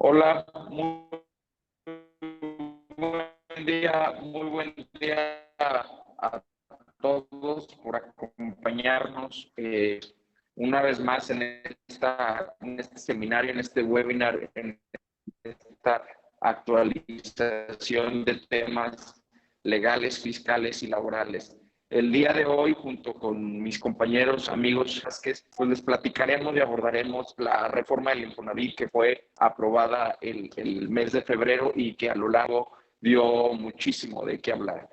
Hola, muy buen día a todos por acompañarnos una vez más en este seminario, en este webinar, en esta actualización de temas legales, fiscales y laborales. El día de hoy, junto con mis compañeros, amigos Vázquez, pues les platicaremos y abordaremos la reforma del Infonavit que fue aprobada el mes de febrero y que a lo largo dio muchísimo de qué hablar.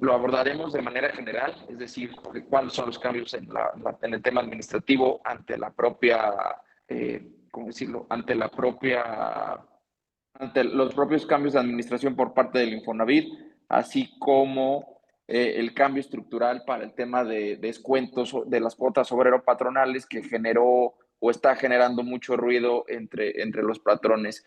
Lo abordaremos de manera general, es decir, cuáles son los cambios en el tema administrativo ante la propia, ¿cómo decirlo? Ante los propios cambios de administración por parte del Infonavit, así como el cambio estructural para el tema de descuentos de las cuotas obrero-patronales que generó o está generando mucho ruido entre los patrones.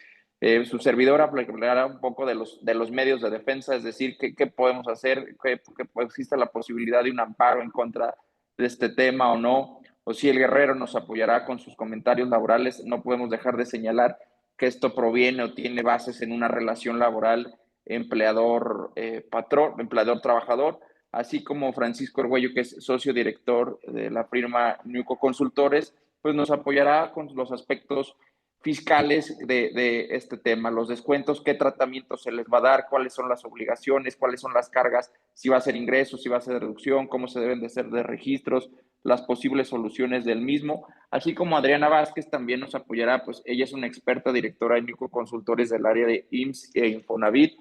Su servidora hablará un poco de los medios de defensa, es decir, qué podemos hacer, que existe la posibilidad de un amparo en contra de este tema o no, o si el guerrero nos apoyará con sus comentarios laborales. No podemos dejar de señalar que esto proviene o tiene bases en una relación laboral empleador-patrón, empleador-trabajador, así como Francisco Argüello, que es socio director de la firma Nuco Consultores, pues nos apoyará con los aspectos fiscales de este tema, los descuentos, qué tratamiento se les va a dar, cuáles son las obligaciones, cuáles son las cargas, si va a ser ingresos, si va a ser reducción, cómo se deben de hacer de registros, las posibles soluciones del mismo, así como Adriana Vázquez también nos apoyará, pues ella es una experta directora de Nuco Consultores del área de IMSS e Infonavit,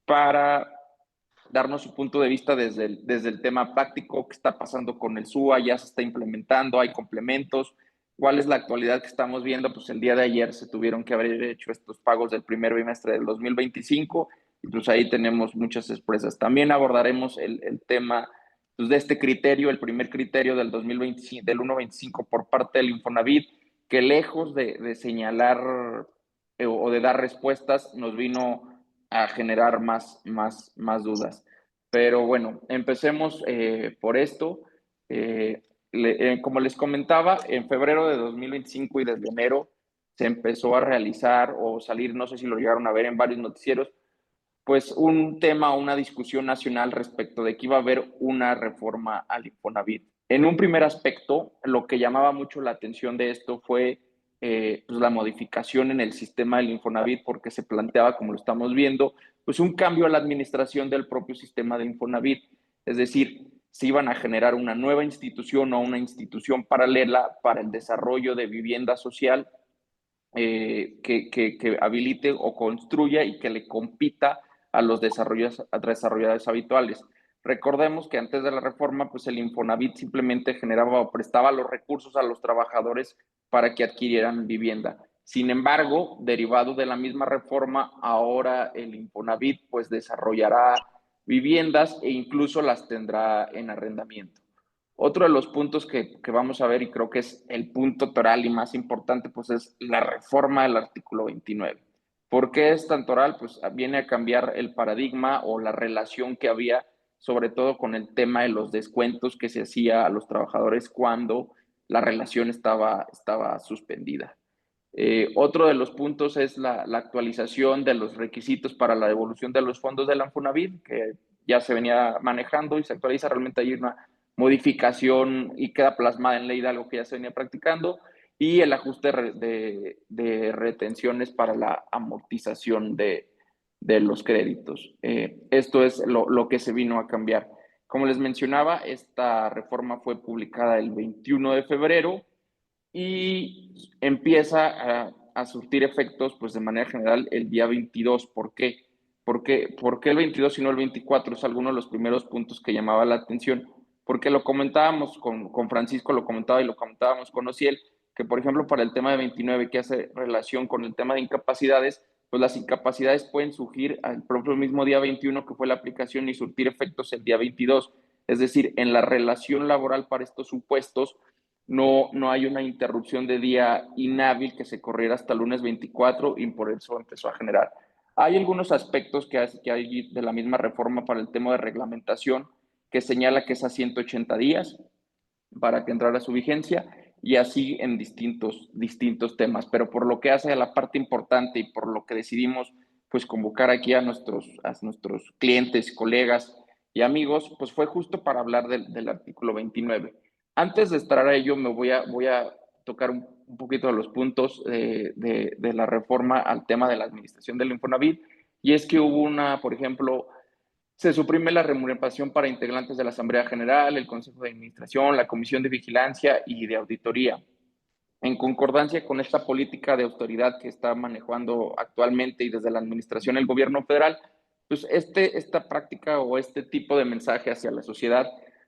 para darnos su punto de vista desde el tema práctico, qué está pasando con el SUA, ya se está implementando, hay complementos, cuál es la actualidad que estamos viendo. Pues el día de ayer se tuvieron que haber hecho estos pagos del primer bimestre del 2025 y pues ahí tenemos muchas sorpresas. También abordaremos el tema pues, de este criterio, el primer criterio del 2025, del 1.25 por parte del Infonavit, que lejos de señalar o de dar respuestas, nos vino a generar más dudas. Pero bueno, empecemos por esto. Como les comentaba, en febrero de 2025 y desde enero se empezó a realizar o salir, no sé si lo llegaron a ver en varios noticieros, pues un tema, una discusión nacional respecto de que iba a haber una reforma al Infonavit. En un primer aspecto, lo que llamaba mucho la atención de esto fue pues la modificación en el sistema del Infonavit, porque se planteaba, como lo estamos viendo, pues un cambio a la administración del propio sistema del Infonavit. Es decir, se iban a generar una nueva institución o una institución paralela para el desarrollo de vivienda social que habilite o construya y que le compita a los desarrolladores habituales. Recordemos que antes de la reforma, pues el Infonavit simplemente generaba o prestaba los recursos a los trabajadores para que adquirieran vivienda. Sin embargo, derivado de la misma reforma, ahora el Infonavit pues desarrollará viviendas e incluso las tendrá en arrendamiento. Otro de los puntos que vamos a ver, y creo que es el punto toral y más importante, pues es la reforma del artículo 29. ¿Por qué es tan toral? Pues viene a cambiar el paradigma o la relación que había, sobre todo con el tema de los descuentos que se hacía a los trabajadores cuando la relación estaba suspendida. Otro de los puntos es la actualización de los requisitos para la devolución de los fondos de la Infonavit, que ya se venía manejando y se actualiza. Realmente hay una modificación y queda plasmada en ley de algo que ya se venía practicando, y el ajuste de retenciones para la amortización de los créditos. Esto es lo que se vino a cambiar. Como les mencionaba, esta reforma fue publicada el 21 de febrero y empieza a surtir efectos pues de manera general el día 22. ¿Por qué? ¿Por qué el 22 y no el 24? Es alguno de los primeros puntos que llamaba la atención, porque lo comentábamos con Francisco, lo comentaba y lo comentábamos con Ociel, que por ejemplo para el tema de 29 que hace relación con el tema de incapacidades, pues las incapacidades pueden surgir al propio mismo día 21 que fue la aplicación y surtir efectos el día 22. Es decir, en la relación laboral para estos supuestos no hay una interrupción de día inhábil que se corriera hasta el lunes 24 y por eso empezó a generar. Hay algunos aspectos que hay de la misma reforma para el tema de reglamentación que señala que es a 180 días para que entrara su vigencia, y así en distintos temas. Pero por lo que hace a la parte importante y por lo que decidimos pues convocar aquí a nuestros clientes, colegas y amigos, pues fue justo para hablar del artículo 29. Antes de estar a ello, voy a tocar un poquito de los puntos de la reforma al tema de la administración del Infonavit, y es que hubo por ejemplo, se suprime la remuneración para integrantes de la Asamblea General, el Consejo de Administración, la Comisión de Vigilancia y de Auditoría. En concordancia con esta política de autoridad que está manejando actualmente y desde la administración el gobierno federal, pues esta práctica o este tipo de mensaje hacia la sociedad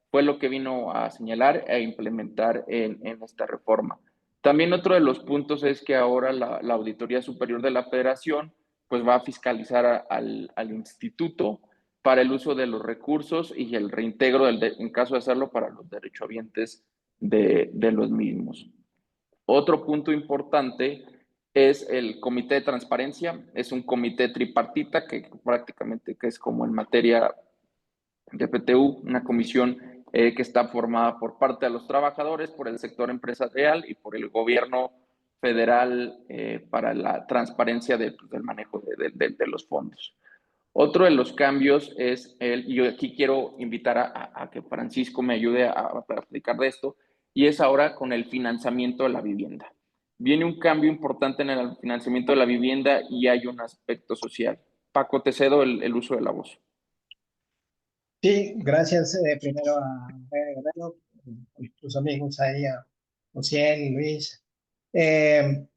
fue lo que vino a señalar e implementar en esta reforma. También otro de los puntos es que ahora la Auditoría Superior de la Federación pues va a fiscalizar al instituto para el uso de los recursos y el reintegro en caso de hacerlo para los derechohabientes de los mismos. Otro punto importante es el comité de transparencia. Es un comité tripartita que prácticamente que es como en materia de PTU, una comisión que está formada por parte de los trabajadores, por el sector empresarial y por el gobierno federal para la transparencia del manejo de los fondos. Otro de los cambios es y yo aquí quiero invitar a que Francisco me ayude a platicar de esto, y es ahora con el financiamiento de la vivienda. Viene un cambio importante en el financiamiento de la vivienda y hay un aspecto social. Paco, te cedo el uso de la voz. Sí, gracias primero a Guerrero, tus amigos ahí, a José, Luis. Eh,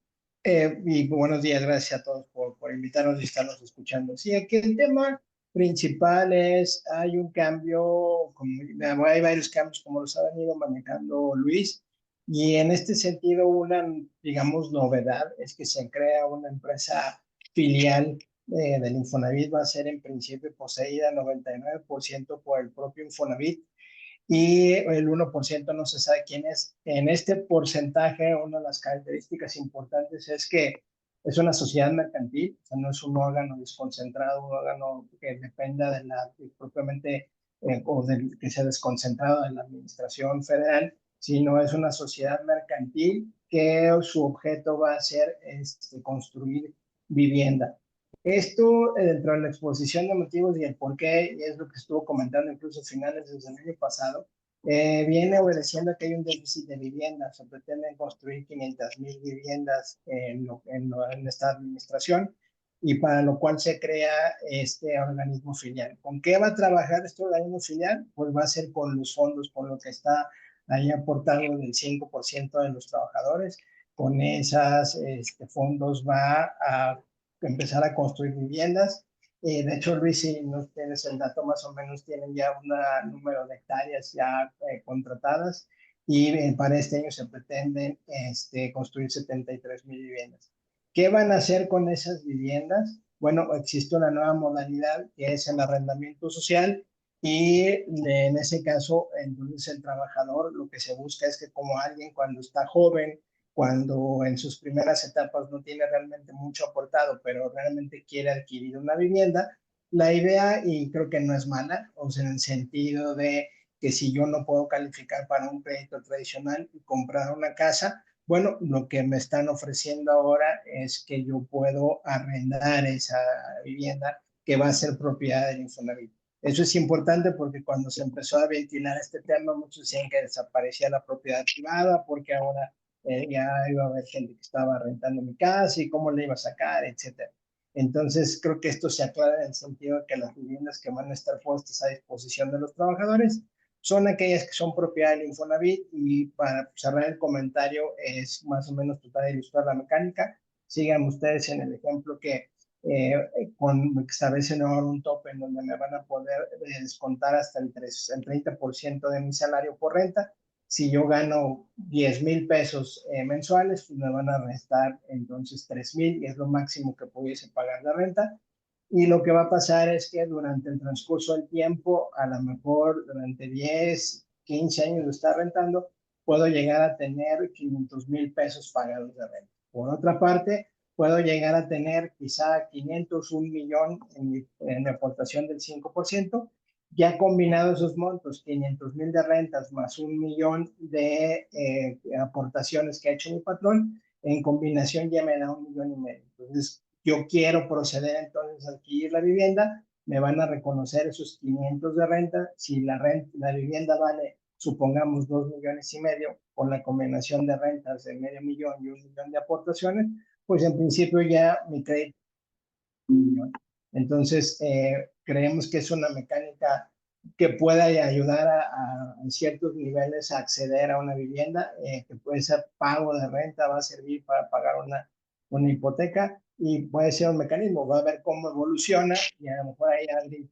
y buenos días, gracias a todos por invitarnos y estarnos escuchando. Sí, aquí el tema principal es, hay un cambio, hay varios cambios como los ha venido manejando Luis, y en este sentido una, digamos, novedad es que se crea una empresa filial del Infonavit. Va a ser en principio poseída 99% por el propio Infonavit y el 1% no se sabe quién es. En este porcentaje, una de las características importantes es que es una sociedad mercantil, o sea, no es un órgano desconcentrado, un órgano que dependa de propiamente o que sea desconcentrado de la administración federal, sino es una sociedad mercantil que su objeto va a ser construir vivienda. Esto, dentro de la exposición de motivos y el por qué, y es lo que estuvo comentando incluso a finales del año pasado, viene obedeciendo a que hay un déficit de viviendas. Se pretenden construir 500,000 viviendas en esta administración, y para lo cual se crea este organismo filial. ¿Con qué va a trabajar este organismo filial? Pues va a ser con los fondos, con lo que está ahí aportado del 5% de los trabajadores. Con esos fondos va a empezar a construir viviendas. De hecho, Luis, si no tienes el dato, más o menos tienen ya un número de hectáreas ya contratadas, y para este año se pretenden construir 73,000 viviendas. ¿Qué van a hacer con esas viviendas? Bueno, existe una nueva modalidad que es el arrendamiento social, y en ese caso, entonces el trabajador lo que se busca es que, como alguien cuando está joven, cuando en sus primeras etapas no tiene realmente mucho aportado, pero realmente quiere adquirir una vivienda, la idea, y creo que no es mala, o sea, en el sentido de que si yo no puedo calificar para un crédito tradicional y comprar una casa, bueno, lo que me están ofreciendo ahora es que yo puedo arrendar esa vivienda que va a ser propiedad del Infonavit. Eso es importante porque cuando se empezó a ventilar este tema, muchos decían que desaparecía la propiedad privada porque ahora ya iba a haber gente que estaba rentando mi casa y cómo le iba a sacar, etcétera. Entonces, creo que esto se aclara en el sentido de que las viviendas que van a estar puestas a disposición de los trabajadores son aquellas que son propiedad del Infonavit. Y para cerrar el comentario, es más o menos tratar de ilustrar la mecánica. Sigan ustedes en el ejemplo que establecen ahora un tope en donde me van a poder descontar hasta el 30% de mi salario por renta. Si yo gano 10,000 pesos mensuales, pues me van a restar entonces 3,000, y es lo máximo que pudiese pagar de renta. Y lo que va a pasar es que durante el transcurso del tiempo, a lo mejor durante 10, 15 años de estar rentando, puedo llegar a tener 500,000 pesos pagados de renta. Por otra parte, puedo llegar a tener quizá 500, 1 millón en mi aportación del 5%, Ya combinado esos montos, 500,000 de rentas más 1,000,000 de aportaciones que ha hecho mi patrón, en combinación ya me da 1,500,000. Entonces, yo quiero proceder entonces a adquirir la vivienda, me van a reconocer esos 500 de renta. Si la vivienda vale, supongamos, 2,5 millones, con la combinación de rentas de 500,000 y 1,000,000 de aportaciones, pues en principio ya mi crédito es 1,000,000. Entonces, creemos que es una mecánica que pueda ayudar en ciertos niveles a acceder a una vivienda, que puede ser pago de renta, va a servir para pagar una hipoteca, y puede ser un mecanismo. Va a ver cómo evoluciona, y a lo mejor ahí Andy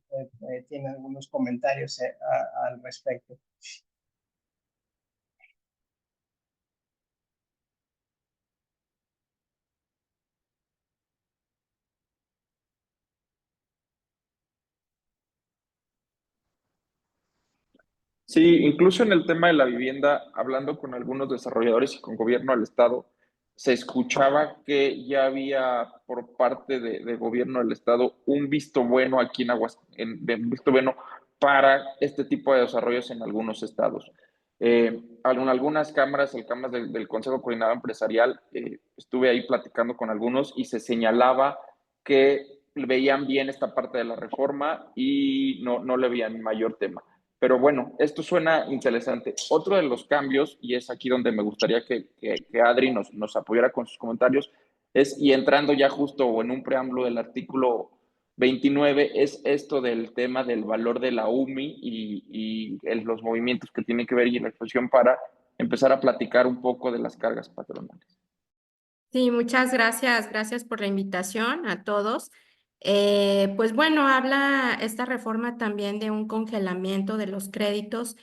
tiene algunos comentarios al respecto. Sí, incluso en el tema de la vivienda, hablando con algunos desarrolladores y con gobierno del estado, se escuchaba que ya había por parte de gobierno del estado un visto bueno aquí en un visto bueno para este tipo de desarrollos en algunos estados. En algunas cámaras, el cámaras del Consejo Coordinador Empresarial, estuve ahí platicando con algunos y se señalaba que veían bien esta parte de la reforma y no le veían mayor tema. Pero bueno, esto suena interesante. Otro de los cambios, y es aquí donde me gustaría que Adri nos apoyara con sus comentarios, es, y entrando ya justo en un preámbulo del artículo 29, es esto del tema del valor de la UMI y los movimientos que tienen que ver y la expresión para empezar a platicar un poco de las cargas patronales. Sí, muchas gracias. Gracias por la invitación a todos. Pues bueno, habla esta reforma también de un congelamiento de los créditos,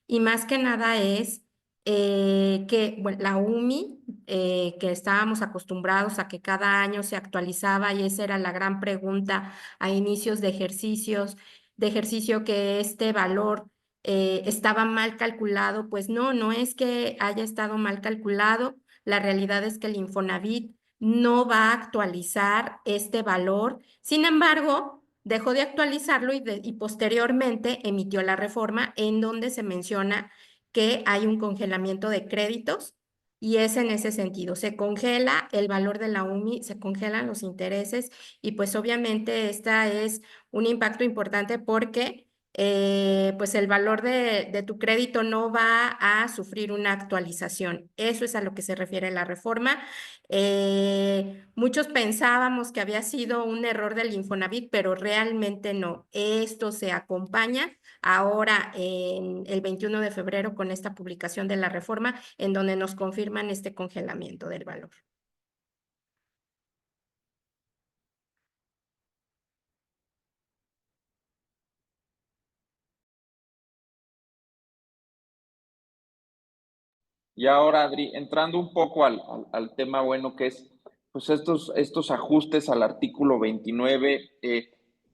y más que nada es que bueno, la UMI, que estábamos acostumbrados a que cada año se actualizaba, y esa era la gran pregunta a inicios de ejercicio, que este valor estaba mal calculado. Pues no es que haya estado mal calculado. La realidad es que el Infonavit no va a actualizar este valor. Sin embargo, dejó de actualizarlo y posteriormente emitió la reforma en donde se menciona que hay un congelamiento de créditos, y es en ese sentido. Se congela el valor de la UMI, se congelan los intereses, y pues obviamente esta es un impacto importante porque pues el valor de tu crédito no va a sufrir una actualización. Eso es a lo que se refiere la reforma. Muchos pensábamos que había sido un error del Infonavit, pero realmente no. Esto se acompaña ahora en el 21 de febrero con esta publicación de la reforma, en donde nos confirman este congelamiento del valor. Y ahora, Adri, entrando un poco al tema bueno que es pues estos ajustes al artículo 29,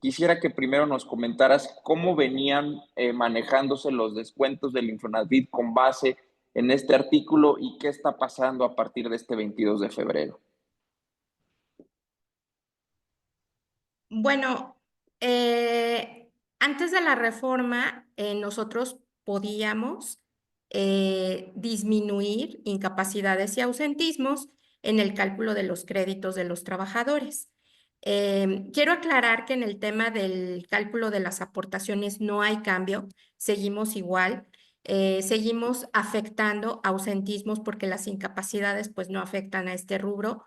quisiera que primero nos comentaras cómo venían manejándose los descuentos del Infonavit con base en este artículo y qué está pasando a partir de este 22 de febrero. Bueno, antes de la reforma, nosotros podíamos disminuir incapacidades y ausentismos en el cálculo de los créditos de los trabajadores. Quiero aclarar que en el tema del cálculo de las aportaciones no hay cambio, seguimos igual. Seguimos afectando ausentismos porque las incapacidades pues no afectan a este rubro.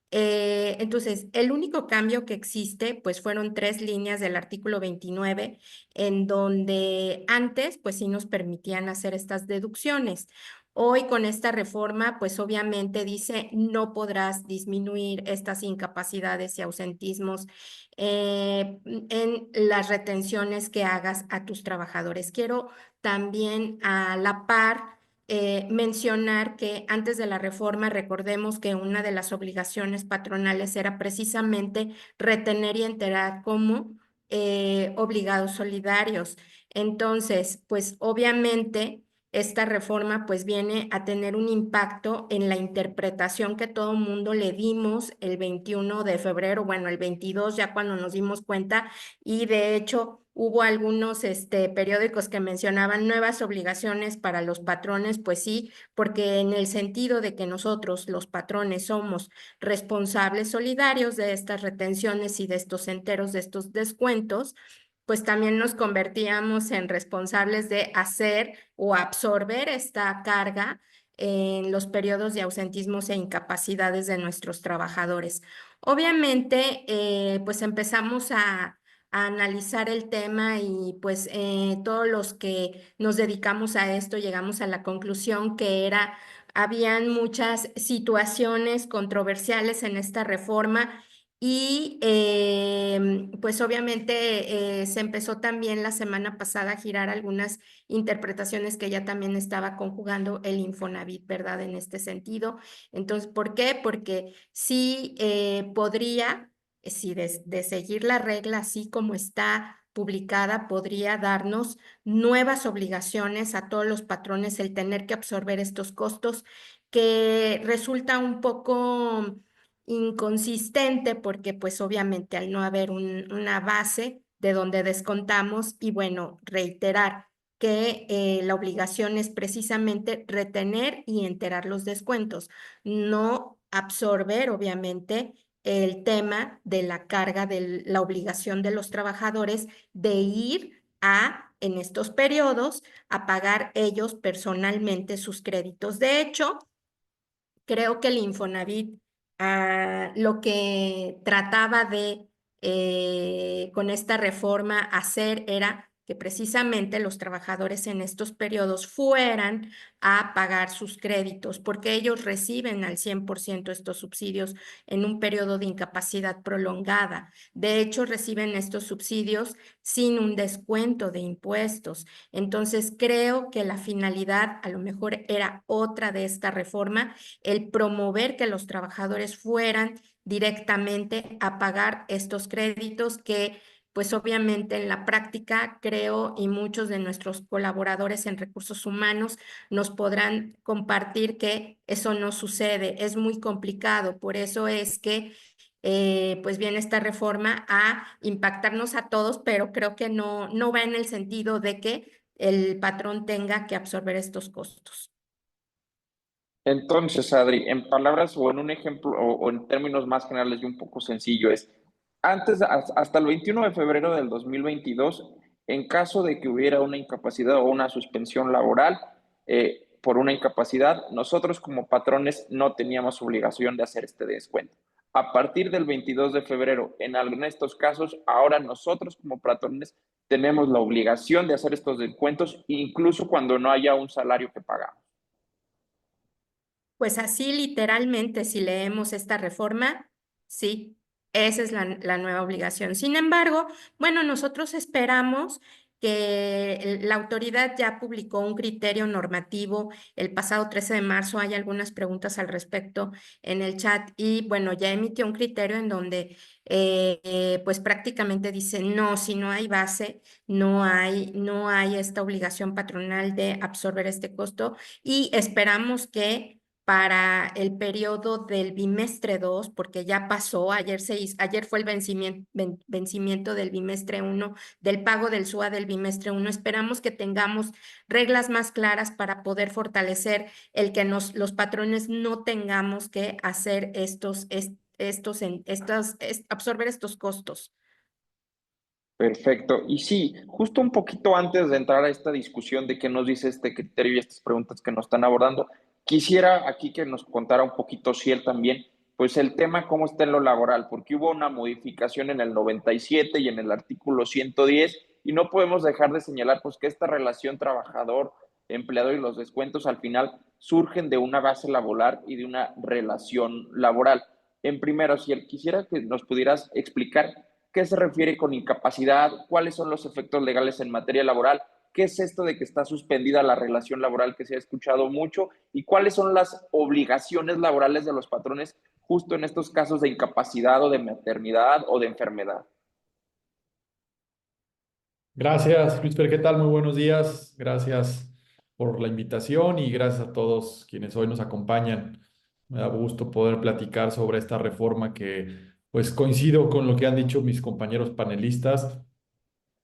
Entonces, el único cambio que existe, pues fueron 3 líneas del artículo 29, en donde antes, pues sí nos permitían hacer estas deducciones. Hoy con esta reforma, pues obviamente dice, no podrás disminuir estas incapacidades y ausentismos en las retenciones que hagas a tus trabajadores. Quiero también a la par mencionar que antes de la reforma, recordemos que una de las obligaciones patronales era precisamente retener y enterar como obligados solidarios. Entonces, pues obviamente esta reforma pues viene a tener un impacto en la interpretación que todo mundo le dimos el 21 de febrero, bueno, el 22 ya cuando nos dimos cuenta, y de hecho hubo algunos periódicos que mencionaban nuevas obligaciones para los patrones, pues sí, porque en el sentido de que nosotros, los patrones, somos responsables solidarios de estas retenciones y de estos enteros, de estos descuentos, pues también nos convertíamos en responsables de hacer o absorber esta carga en los periodos de ausentismos e incapacidades de nuestros trabajadores. Obviamente, pues empezamos a analizar el tema y pues todos los que nos dedicamos a esto llegamos a la conclusión que habían muchas situaciones controversiales en esta reforma y pues obviamente se empezó también la semana pasada a girar algunas interpretaciones que ya también estaba conjugando el Infonavit, ¿verdad? En este sentido. Entonces, ¿por qué? Porque sí podría, si de seguir la regla así como está publicada, podría darnos nuevas obligaciones a todos los patrones el tener que absorber estos costos que resulta un poco inconsistente porque pues obviamente al no haber una base de donde descontamos y bueno, reiterar que la obligación es precisamente retener y enterar los descuentos, no absorber obviamente el tema de la carga de la obligación de los trabajadores de ir en estos periodos, a pagar ellos personalmente sus créditos. De hecho, creo que el Infonavit lo que trataba de con esta reforma hacer era que precisamente los trabajadores en estos periodos fueran a pagar sus créditos, porque ellos reciben al 100% estos subsidios en un periodo de incapacidad prolongada. De hecho, reciben estos subsidios sin un descuento de impuestos. Entonces, creo que la finalidad a lo mejor era otra de esta reforma, el promover que los trabajadores fueran directamente a pagar estos créditos que pues obviamente en la práctica creo y muchos de nuestros colaboradores en recursos humanos nos podrán compartir que eso no sucede, es muy complicado, por eso es que pues viene esta reforma a impactarnos a todos, pero creo que no va en el sentido de que el patrón tenga que absorber estos costos. Entonces, Adri, en palabras o en un ejemplo o en términos más generales y un poco sencillo es, hasta el 21 de febrero del 2022, en caso de que hubiera una incapacidad o una suspensión laboral por una incapacidad, nosotros como patrones no teníamos obligación de hacer este descuento. A partir del 22 de febrero, en algunos de estos casos, ahora nosotros como patrones tenemos la obligación de hacer estos descuentos, incluso cuando no haya un salario que pagamos. Pues así literalmente, si leemos esta reforma, sí, esa es la nueva obligación. Sin embargo, bueno, nosotros esperamos que la autoridad ya publicó un criterio normativo el pasado 13 de marzo. Hay algunas preguntas al respecto en el chat y bueno, ya emitió un criterio en donde pues prácticamente dice, no, si no hay base, no hay esta obligación patronal de absorber este costo y esperamos que para el periodo del bimestre 2, porque ya pasó, ayer fue el vencimiento del bimestre 1, del pago del SUA del bimestre 1. Esperamos que tengamos reglas más claras para poder fortalecer el que los patrones no tengamos que hacer absorber estos costos. Perfecto. Y sí, justo un poquito antes de entrar a esta discusión de qué nos dice este criterio y estas preguntas que nos están abordando, quisiera aquí que nos contara un poquito, si él también, pues el tema cómo está en lo laboral, porque hubo una modificación en el 97 y en el artículo 110 y no podemos dejar de señalar pues que esta relación trabajador-empleador y los descuentos al final surgen de una base laboral y de una relación laboral. En primero, si él quisiera que nos pudieras explicar qué se refiere con incapacidad, cuáles son los efectos legales en materia laboral, qué es esto de que está suspendida la relación laboral que se ha escuchado mucho y cuáles son las obligaciones laborales de los patrones justo en estos casos de incapacidad o de maternidad o de enfermedad. Gracias, Luisfer, ¿qué tal? Muy buenos días. Gracias por la invitación y gracias a todos quienes hoy nos acompañan. Me da gusto poder platicar sobre esta reforma que, pues, coincido con lo que han dicho mis compañeros panelistas.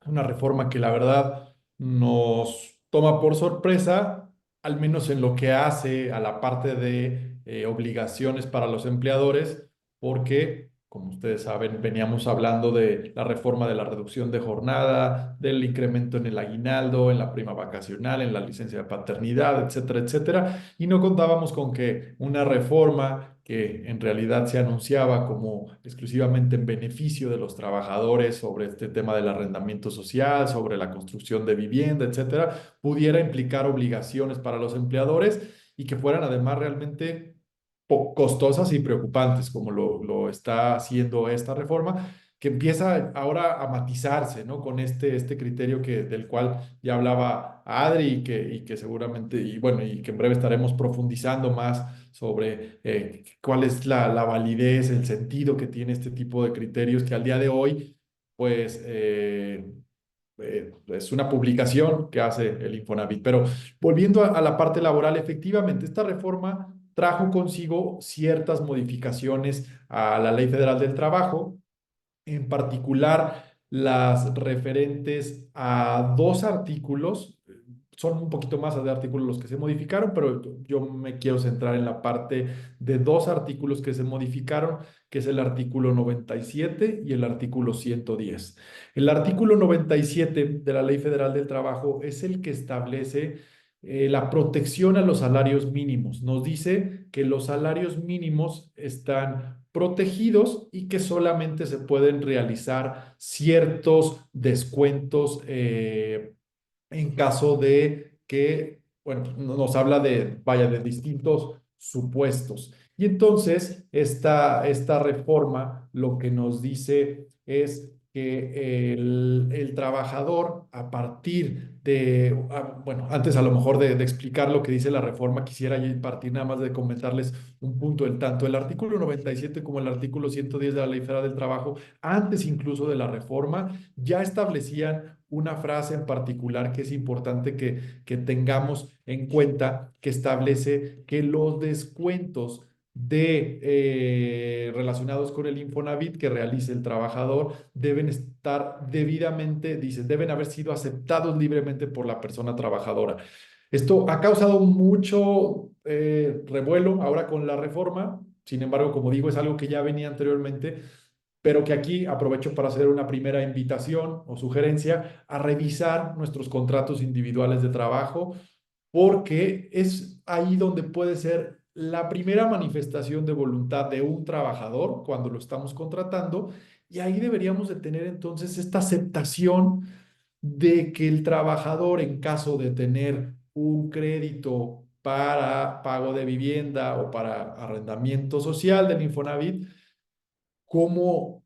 una reforma que la verdad nos toma por sorpresa, al menos en lo que hace a la parte de obligaciones para los empleadores, porque, como ustedes saben, veníamos hablando de la reforma de la reducción de jornada, del incremento en el aguinaldo, en la prima vacacional, en la licencia de paternidad, etcétera, etcétera, y no contábamos con que una reforma que en realidad se anunciaba como exclusivamente en beneficio de los trabajadores sobre este tema del arrendamiento social, sobre la construcción de vivienda, etcétera, pudiera implicar obligaciones para los empleadores y que fueran además realmente costosas y preocupantes, como lo está haciendo esta reforma, que empieza ahora a matizarse, ¿no? Con este criterio del cual ya hablaba Adri y que seguramente, y bueno, y que en breve estaremos profundizando más sobre cuál es la validez, el sentido que tiene este tipo de criterios que al día de hoy, pues, es una publicación que hace el Infonavit. Pero volviendo a la parte laboral, efectivamente, esta reforma trajo consigo ciertas modificaciones a la Ley Federal del Trabajo, en particular las referentes a dos artículos. Son un poquito más de artículos los que se modificaron, pero yo me quiero centrar en la parte de dos artículos que se modificaron, que es el artículo 97 y el artículo 110. El artículo 97 de la Ley Federal del Trabajo es el que establece la protección a los salarios mínimos. Nos dice que los salarios mínimos están protegidos y que solamente se pueden realizar ciertos descuentos en caso de que, bueno, nos habla de, vaya, de distintos supuestos. Y entonces, esta reforma lo que nos dice es que el trabajador, a partir de, bueno, antes a lo mejor de explicar lo que dice la reforma, quisiera yo partir nada más de comentarles un punto. Tanto el artículo 97 como el artículo 110 de la Ley Federal del Trabajo, antes incluso de la reforma, ya establecían una frase en particular que es importante que tengamos en cuenta, que establece que los descuentos relacionados con el Infonavit que realice el trabajador deben estar debidamente, dice, deben haber sido aceptados libremente por la persona trabajadora. Esto ha causado mucho revuelo ahora con la reforma. Sin embargo, como digo, es algo que ya venía anteriormente, pero que aquí aprovecho para hacer una primera invitación o sugerencia a revisar nuestros contratos individuales de trabajo, porque es ahí donde puede ser la primera manifestación de voluntad de un trabajador cuando lo estamos contratando, y ahí deberíamos de tener entonces esta aceptación de que el trabajador, en caso de tener un crédito para pago de vivienda o para arrendamiento social del Infonavit, como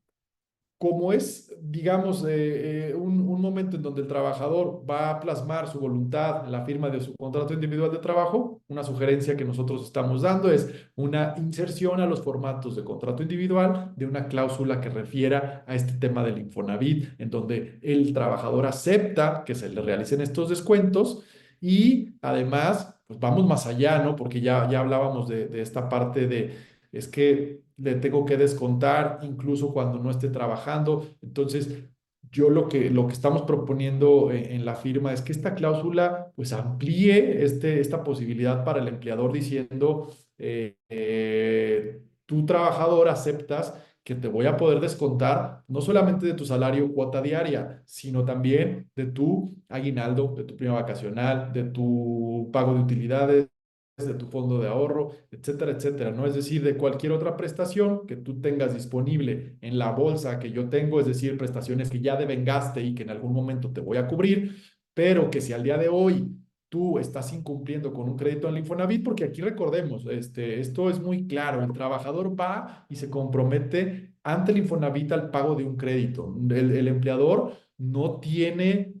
como es, digamos, un momento en donde el trabajador va a plasmar su voluntad en la firma de su contrato individual de trabajo, una sugerencia que nosotros estamos dando es una inserción a los formatos de contrato individual de una cláusula que refiera a este tema del Infonavit, en donde el trabajador acepta que se le realicen estos descuentos y además, pues vamos más allá, ¿no? Porque ya hablábamos de esta parte de, es que le tengo que descontar incluso cuando no esté trabajando. Entonces, yo lo que estamos proponiendo en la firma es que esta cláusula pues amplíe esta posibilidad para el empleador diciendo, tú trabajador aceptas que te voy a poder descontar no solamente de tu salario cuota diaria, sino también de tu aguinaldo, de tu prima vacacional, de tu pago de utilidades, de tu fondo de ahorro, etcétera, etcétera, ¿no? Es decir, de cualquier otra prestación que tú tengas disponible en la bolsa que yo tengo, es decir, prestaciones que ya devengaste y que en algún momento te voy a cubrir, pero que si al día de hoy tú estás incumpliendo con un crédito en el Infonavit, porque aquí recordemos, esto es muy claro, el trabajador va y se compromete ante el Infonavit al pago de un crédito. El empleador no tiene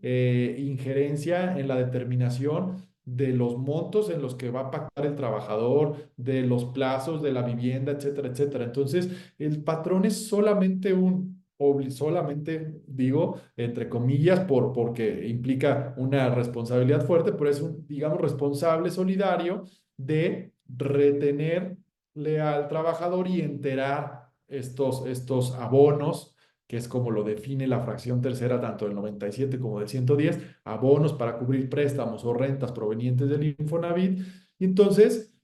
injerencia en la determinación de los montos en los que va a pactar el trabajador, de los plazos de la vivienda, etcétera, etcétera. Entonces, el patrón es solamente digo, entre comillas, porque implica una responsabilidad fuerte, pero es un, digamos, responsable solidario de retenerle al trabajador y enterar estos abonos que es como lo define la fracción tercera tanto del 97 como del 110, abonos para cubrir préstamos o rentas provenientes del Infonavit. Y entonces,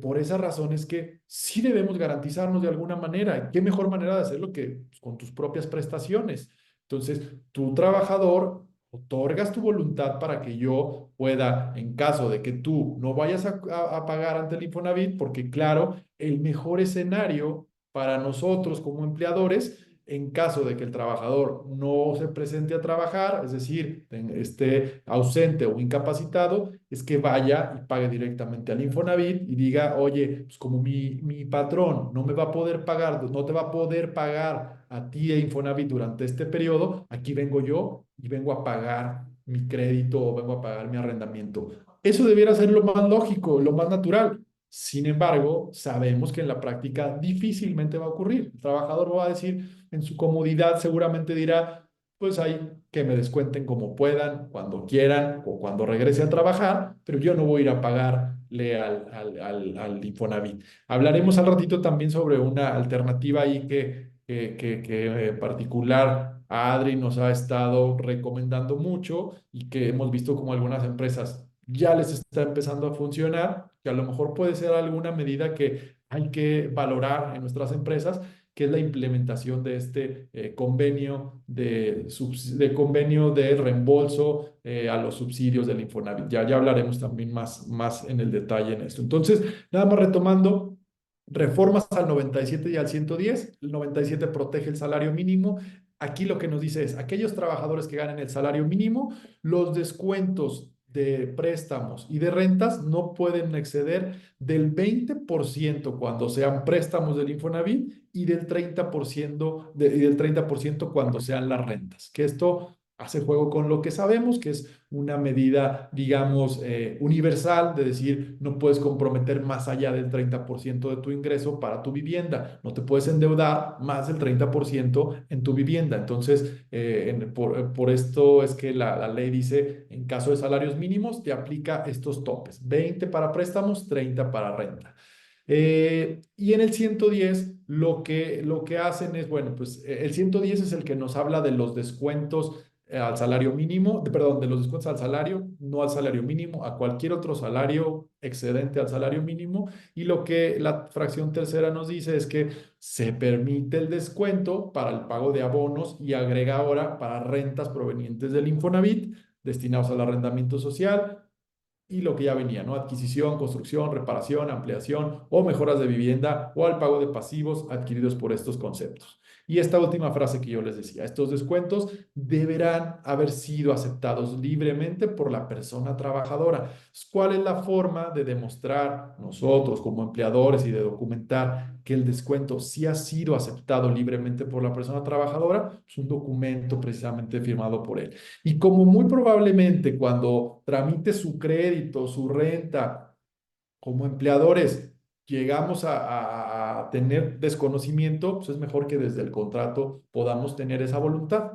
por esa razón es que sí debemos garantizarnos de alguna manera. ¿Qué mejor manera de hacerlo que pues, con tus propias prestaciones? Entonces, tu trabajador otorgas tu voluntad para que yo pueda, en caso de que tú no vayas a pagar ante el Infonavit, porque claro, el mejor escenario para nosotros como empleadores, en caso de que el trabajador no se presente a trabajar, es decir, esté ausente o incapacitado, es que vaya y pague directamente al Infonavit y diga, oye, pues como mi patrón no me va a poder pagar, no te va a poder pagar a ti de Infonavit durante este periodo, aquí vengo yo y vengo a pagar mi crédito o vengo a pagar mi arrendamiento. Eso debiera ser lo más lógico, lo más natural. Sin embargo, sabemos que en la práctica difícilmente va a ocurrir. El trabajador va a decir, en su comodidad seguramente dirá, pues hay que me descuenten como puedan, cuando quieran o cuando regrese a trabajar, pero yo no voy a ir a pagarle al Infonavit. Hablaremos al ratito también sobre una alternativa ahí que en particular Adri nos ha estado recomendando mucho y que hemos visto como algunas empresas ya les está empezando a funcionar, que a lo mejor puede ser alguna medida que hay que valorar en nuestras empresas, que es la implementación de este convenio de convenio de reembolso a los subsidios del Infonavit. Ya hablaremos también más en el detalle en esto. Entonces, nada más retomando, reformas al 97 y al 110. El 97 protege el salario mínimo. Aquí lo que nos dice es, aquellos trabajadores que ganen el salario mínimo, los descuentos de préstamos y de rentas no pueden exceder del 20% cuando sean préstamos del Infonavit y del 30% cuando sean las rentas. Que esto hace juego con lo que sabemos, que es una medida, digamos, universal, de decir, no puedes comprometer más allá del 30% de tu ingreso para tu vivienda, no te puedes endeudar más del 30% en tu vivienda. Entonces, por esto es que la ley dice, en caso de salarios mínimos, te aplica estos topes, 20 para préstamos, 30 para renta. Y en el 110 lo que hacen es, bueno, pues el 110 es el que nos habla de los descuentos al salario mínimo, perdón, de los descuentos al salario, no al salario mínimo, a cualquier otro salario excedente al salario mínimo. Y lo que la fracción tercera nos dice es que se permite el descuento para el pago de abonos y agrega ahora para rentas provenientes del Infonavit destinados al arrendamiento social y lo que ya venía, ¿no? Adquisición, construcción, reparación, ampliación o mejoras de vivienda o al pago de pasivos adquiridos por estos conceptos. Y esta última frase que yo les decía, estos descuentos deberán haber sido aceptados libremente por la persona trabajadora. ¿Cuál es la forma de demostrar nosotros como empleadores y de documentar que el descuento sí ha sido aceptado libremente por la persona trabajadora? Es un documento precisamente firmado por él. Y como muy probablemente cuando tramite su crédito, su renta, como empleadores, llegamos a tener desconocimiento, pues es mejor que desde el contrato podamos tener esa voluntad.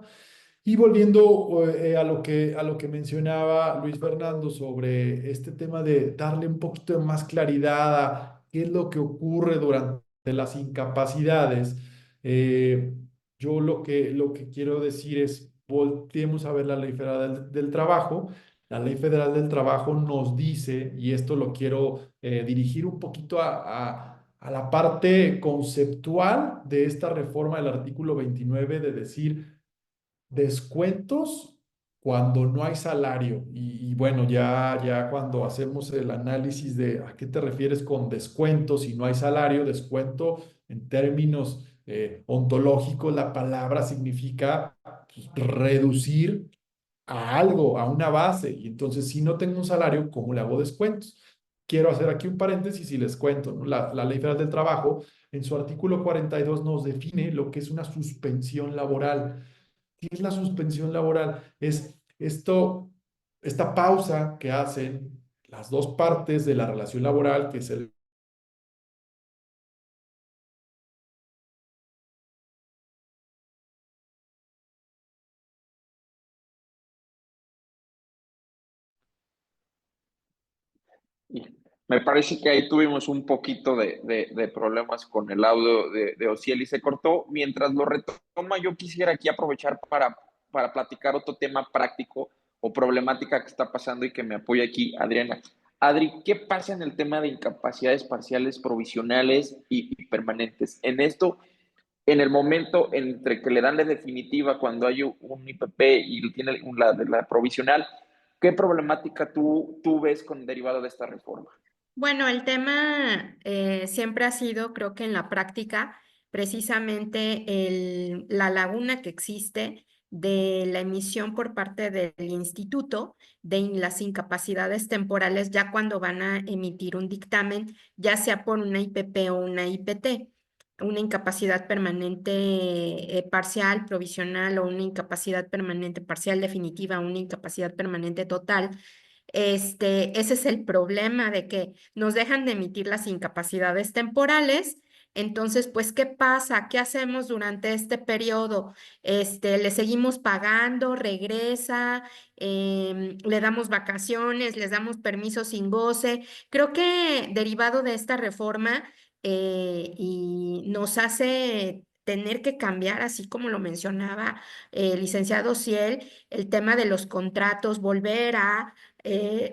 Y volviendo a lo que mencionaba Luis Fernando sobre este tema de darle un poquito de más claridad a qué es lo que ocurre durante las incapacidades, eh, yo lo que quiero decir es, volteemos a ver la Ley Federal del Trabajo. La Ley Federal del Trabajo nos dice, y esto lo quiero dirigir un poquito a la parte conceptual de esta reforma del artículo 29, de decir, descuentos cuando no hay salario. Y bueno, ya cuando hacemos el análisis de a qué te refieres con descuentos si no hay salario, descuento en términos ontológicos, la palabra significa pues, reducir a algo, a una base. Y entonces, si no tengo un salario, ¿cómo le hago descuentos? Quiero hacer aquí un paréntesis y les cuento, ¿no? La Ley Federal del Trabajo, en su artículo 42, nos define lo que es una suspensión laboral. ¿Qué es la suspensión laboral? Es esta pausa que hacen las dos partes de la relación laboral, que es el Me parece que ahí tuvimos un poquito de problemas con el audio de Ociel y se cortó. Mientras lo retoma, yo quisiera aquí aprovechar para platicar otro tema práctico o problemática que está pasando y que me apoya aquí Adriana. Adri, ¿qué pasa en el tema de incapacidades parciales provisionales y permanentes? En esto, en el momento entre que le dan la definitiva cuando hay un IPP y tiene la provisional, ¿qué problemática tú ves con derivado de esta reforma? Bueno, el tema siempre ha sido, creo que en la práctica, precisamente la laguna que existe de la emisión por parte del instituto de las incapacidades temporales ya cuando van a emitir un dictamen, ya sea por una IPP o una IPT, una incapacidad permanente parcial, provisional o una incapacidad permanente parcial definitiva, una incapacidad permanente total. Ese es el problema de que nos dejan de emitir las incapacidades temporales. Entonces, pues, ¿qué pasa? ¿Qué hacemos durante este periodo? ¿Le seguimos pagando? ¿Regresa? ¿Le damos vacaciones? ¿Les damos permiso sin goce? Creo que derivado de esta reforma y nos hace tener que cambiar, así como lo mencionaba el licenciado Ciel, el tema de los contratos, volver a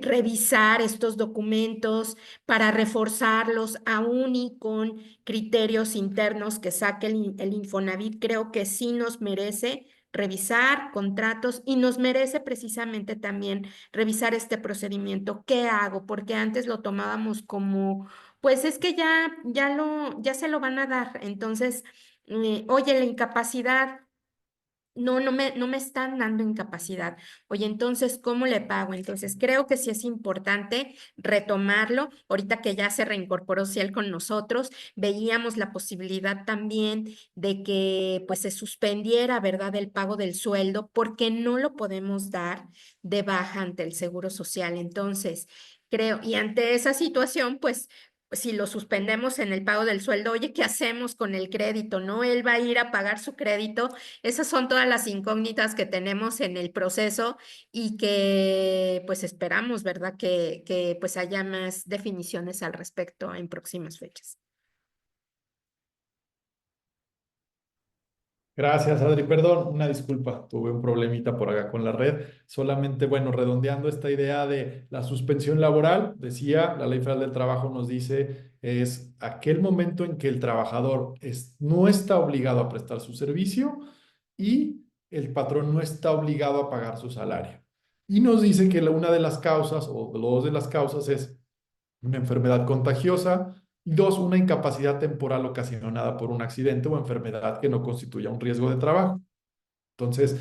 revisar estos documentos para reforzarlos aún y con criterios internos que saque el Infonavit. Creo que sí nos merece revisar contratos y nos merece precisamente también revisar este procedimiento. ¿Qué hago? Porque antes lo tomábamos como, pues es que ya se lo van a dar. Entonces, oye, la incapacidad. No me están dando incapacidad. Oye, entonces, ¿cómo le pago? Entonces, creo que sí es importante retomarlo. Ahorita que ya se reincorporó Ciel con nosotros, veíamos la posibilidad también de que pues se suspendiera, ¿verdad?, el pago del sueldo, porque no lo podemos dar de baja ante el Seguro Social. Entonces, creo, y ante esa situación, pues si lo suspendemos en el pago del sueldo, oye, ¿qué hacemos con el crédito? ¿No? Él va a ir a pagar su crédito. Esas son todas las incógnitas que tenemos en el proceso y que pues esperamos, ¿verdad? Que pues haya más definiciones al respecto en próximas fechas. Gracias, Adri. Perdón, una disculpa, tuve un problemita por acá con la red. Solamente, bueno, redondeando esta idea de la suspensión laboral, decía, la Ley Federal del Trabajo nos dice, es aquel momento en que el trabajador no está obligado a prestar su servicio y el patrón no está obligado a pagar su salario. Y nos dice que una de las causas, o dos de las causas, es una enfermedad contagiosa, y dos, una incapacidad temporal ocasionada por un accidente o enfermedad que no constituya un riesgo de trabajo. Entonces,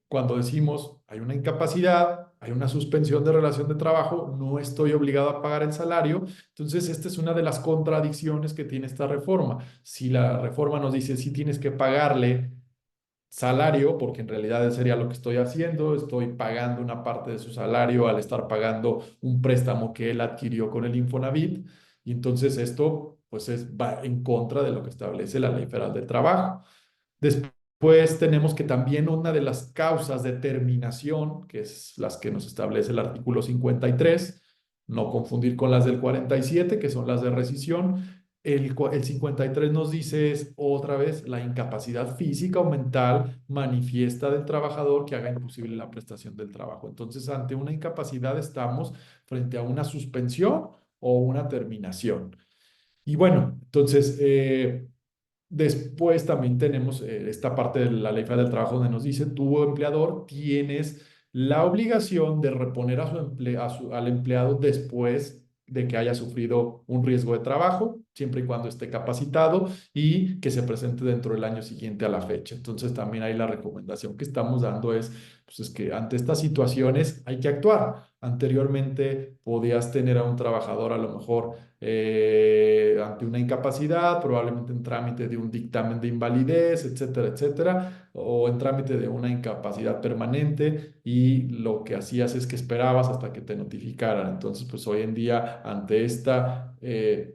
cuando decimos hay una incapacidad, hay una suspensión de relación de trabajo, no estoy obligado a pagar el salario, entonces esta es una de las contradicciones que tiene esta reforma. Si la reforma nos dice si tienes que pagarle salario, porque en realidad sería lo que estoy haciendo, estoy pagando una parte de su salario al estar pagando un préstamo que él adquirió con el Infonavit, y entonces esto pues va en contra de lo que establece la Ley Federal del Trabajo. Después tenemos que también una de las causas de terminación, que es las que nos establece el artículo 53, no confundir con las del 47, que son las de rescisión. El 53 nos dice es otra vez la incapacidad física o mental manifiesta del trabajador que haga imposible la prestación del trabajo. Entonces, ante una incapacidad estamos frente a una suspensión o una terminación. Y bueno, entonces, después también tenemos esta parte de la Ley Federal del Trabajo donde nos dice, tú empleador tienes la obligación de reponer al empleado después de que haya sufrido un riesgo de trabajo, siempre y cuando esté capacitado y que se presente dentro del año siguiente a la fecha. Entonces también ahí la recomendación que estamos dando pues es que ante estas situaciones hay que actuar. Anteriormente podías tener a un trabajador a lo mejor ante una incapacidad, probablemente en trámite de un dictamen de invalidez, etcétera, etcétera, o en trámite de una incapacidad permanente y lo que hacías es que esperabas hasta que te notificaran. Entonces, pues hoy en día, ante esta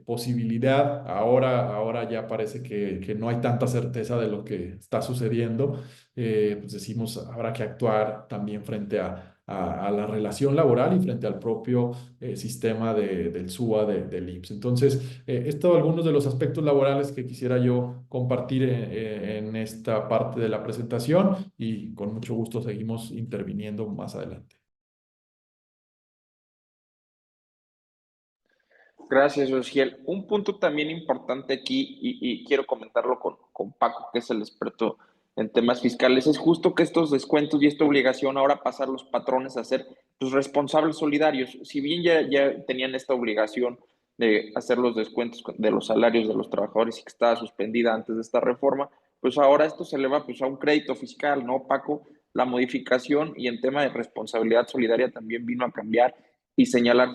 posibilidad, ahora ya parece que no hay tanta certeza de lo que está sucediendo, pues decimos, habrá que actuar también frente a la relación laboral y frente al propio sistema del SUA del IMSS. Entonces, estos algunos de los aspectos laborales que quisiera yo compartir en esta parte de la presentación y con mucho gusto seguimos interviniendo más adelante. Gracias, Ociel. Un punto también importante aquí, y quiero comentarlo con Paco, que es el experto en temas fiscales, es justo que estos descuentos y esta obligación ahora pasar los patrones a ser pues, responsables solidarios. Si bien ya tenían esta obligación de hacer los descuentos de los salarios de los trabajadores y que estaba suspendida antes de esta reforma, pues ahora esto se eleva pues, a un crédito fiscal, ¿no, Paco? La modificación y en tema de responsabilidad solidaria también vino a cambiar y señalar,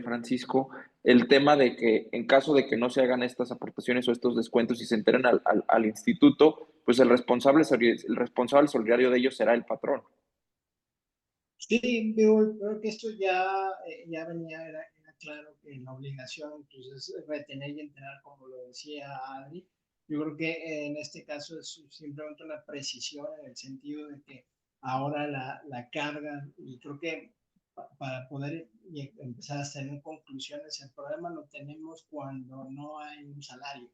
Francisco, el tema de que en caso de que no se hagan estas aportaciones o estos descuentos y se enteren al instituto, pues el responsable solidario de ellos será el patrón. Sí, digo, creo que esto ya venía, era claro que la obligación pues, es retener y entrenar, como lo decía Adri. Yo creo que en este caso es simplemente una precisión en el sentido de que ahora la carga, y creo que para poder empezar a tener conclusiones, el problema lo tenemos cuando no hay un salario.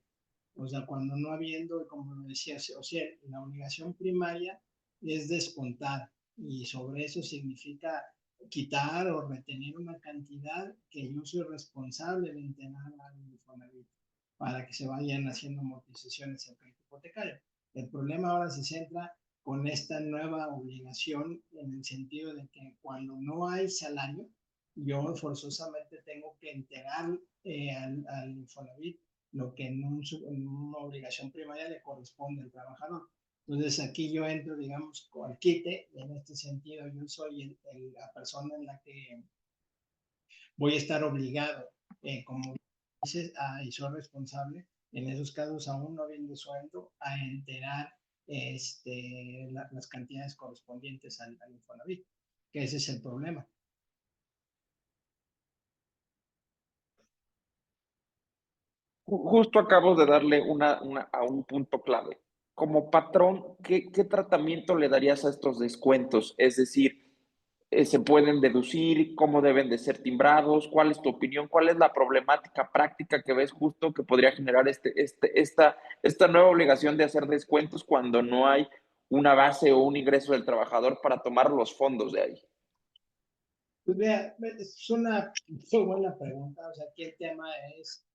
O sea, cuando no habiendo, como lo decía, o sea, la obligación primaria es descontar y sobre eso significa quitar o retener una cantidad que yo soy responsable de entregar al Infonavit para que se vayan haciendo amortizaciones en crédito hipotecario. El problema ahora se centra con esta nueva obligación en el sentido de que cuando no hay salario, yo forzosamente tengo que entregar al Infonavit lo que en una obligación primaria le corresponde al trabajador. Entonces aquí yo entro, digamos, al quite, y en este sentido yo soy la persona en la que voy a estar obligado, como dices, y soy responsable, en esos casos aún no habiendo sueldo, a enterar las cantidades correspondientes al Infonavit, que ese es el problema. Justo acabo de darle a un punto clave. Como patrón, ¿qué tratamiento le darías a estos descuentos? Es decir, ¿se pueden deducir? ¿Cómo deben de ser timbrados? ¿Cuál es tu opinión? ¿Cuál es la problemática práctica que ves justo que podría generar esta nueva obligación de hacer descuentos cuando no hay una base o un ingreso del trabajador para tomar los fondos de ahí? Pues vea, es una muy buena pregunta. O sea, aquí el tema es,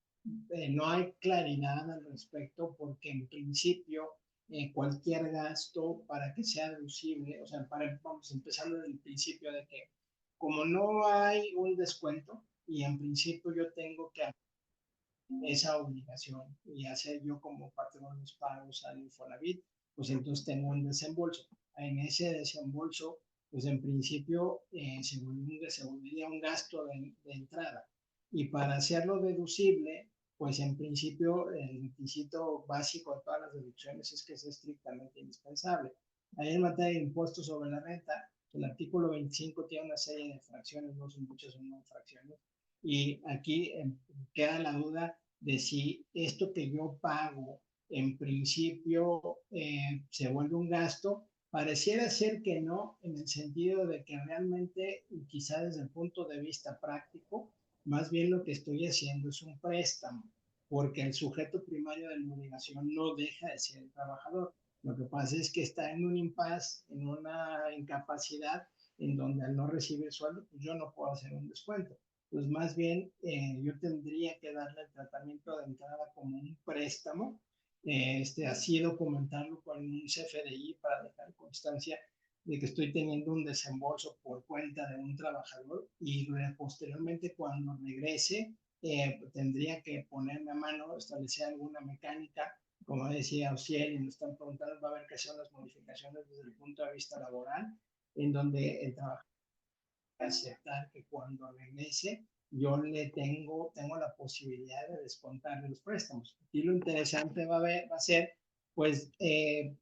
no hay claridad al respecto porque en principio cualquier gasto para que sea deducible, o sea, vamos empezando desde el principio de que como no hay un descuento y en principio yo tengo que esa obligación y hacer yo como parte de los pagos al Infonavit, pues entonces tengo un desembolso. En ese desembolso, pues en principio se volvería un gasto de entrada. Y para hacerlo deducible, pues en principio el requisito básico de todas las deducciones es que sea estrictamente indispensable. Ahí en materia de impuestos sobre la renta, el artículo 25 tiene una serie de fracciones, no son muchas, son no fracciones, y aquí queda la duda de si esto que yo pago en principio se vuelve un gasto. Pareciera ser que no, en el sentido de que realmente, quizá desde el punto de vista práctico, más bien lo que estoy haciendo es un préstamo, porque el sujeto primario de la obligación no deja de ser el trabajador. Lo que pasa es que está en un impasse, en una incapacidad, en donde al no recibir sueldo, pues yo no puedo hacer un descuento. Pues más bien yo tendría que darle el tratamiento de entrada como un préstamo, así documentarlo con un CFDI para dejar constancia de que estoy teniendo un desembolso por cuenta de un trabajador y posteriormente cuando regrese tendría que ponerme a mano, establecer alguna mecánica, como decía Ociel, y nos están preguntando, va a haber que hacer unas modificaciones desde el punto de vista laboral, en donde el trabajador aceptar que cuando regrese yo tengo la posibilidad de descontar los préstamos. Y lo interesante va a ser, pues,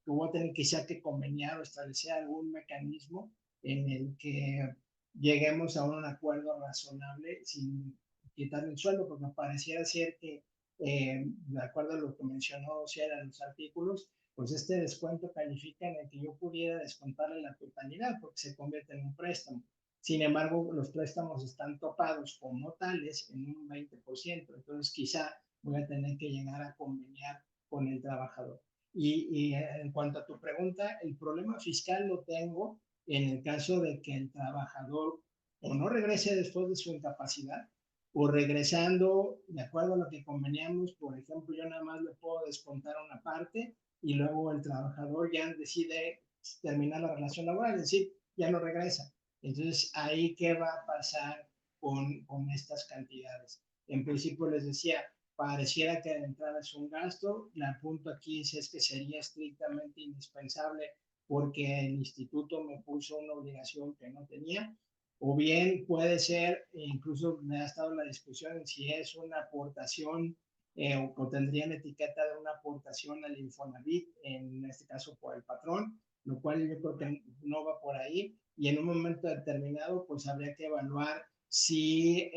voy a tener quizá que conveniar o establecer algún mecanismo en el que lleguemos a un acuerdo razonable sin quitar el sueldo, porque pareciera ser que, de acuerdo a lo que mencionó Ciara en los artículos, pues este descuento califica en el que yo pudiera descontarle la totalidad porque se convierte en un préstamo. Sin embargo, los préstamos están topados como tales en un 20%, entonces quizá voy a tener que llegar a conveniar con el trabajador. Y en cuanto a tu pregunta, el problema fiscal lo tengo en el caso de que el trabajador o no regrese después de su incapacidad, o regresando, de acuerdo a lo que conveníamos, por ejemplo, yo nada más le puedo descontar una parte y luego el trabajador ya decide terminar la relación laboral, es decir, ya no regresa. Entonces, ahí, ¿qué va a pasar con estas cantidades? En principio les decía, pareciera que de entrada es un gasto, el punto aquí es que sería estrictamente indispensable porque el instituto me puso una obligación que no tenía, o bien puede ser, incluso me ha estado la discusión en si es una aportación o tendrían etiqueta de una aportación al Infonavit, en este caso por el patrón, lo cual yo creo que no va por ahí, y en un momento determinado pues habría que evaluar si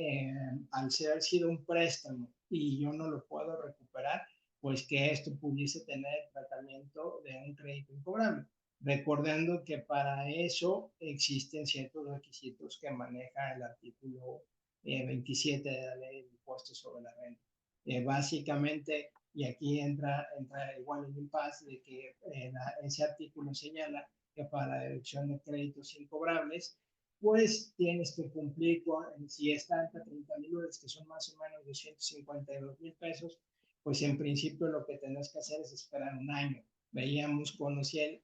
al haber sido un préstamo y yo no lo puedo recuperar, pues que esto pudiese tener tratamiento de un crédito incobrable. Recordando que para eso existen ciertos requisitos que maneja el artículo 27 de la Ley de Impuestos sobre la Renta. Básicamente, y aquí entra igual el impasse de que ese artículo señala que para la deducción de créditos incobrables, pues tienes que cumplir con, si está entre 30,000 dólares, que son más o menos 252,000 pesos, pues en principio lo que tenés que hacer es esperar un año. Veíamos, conocí el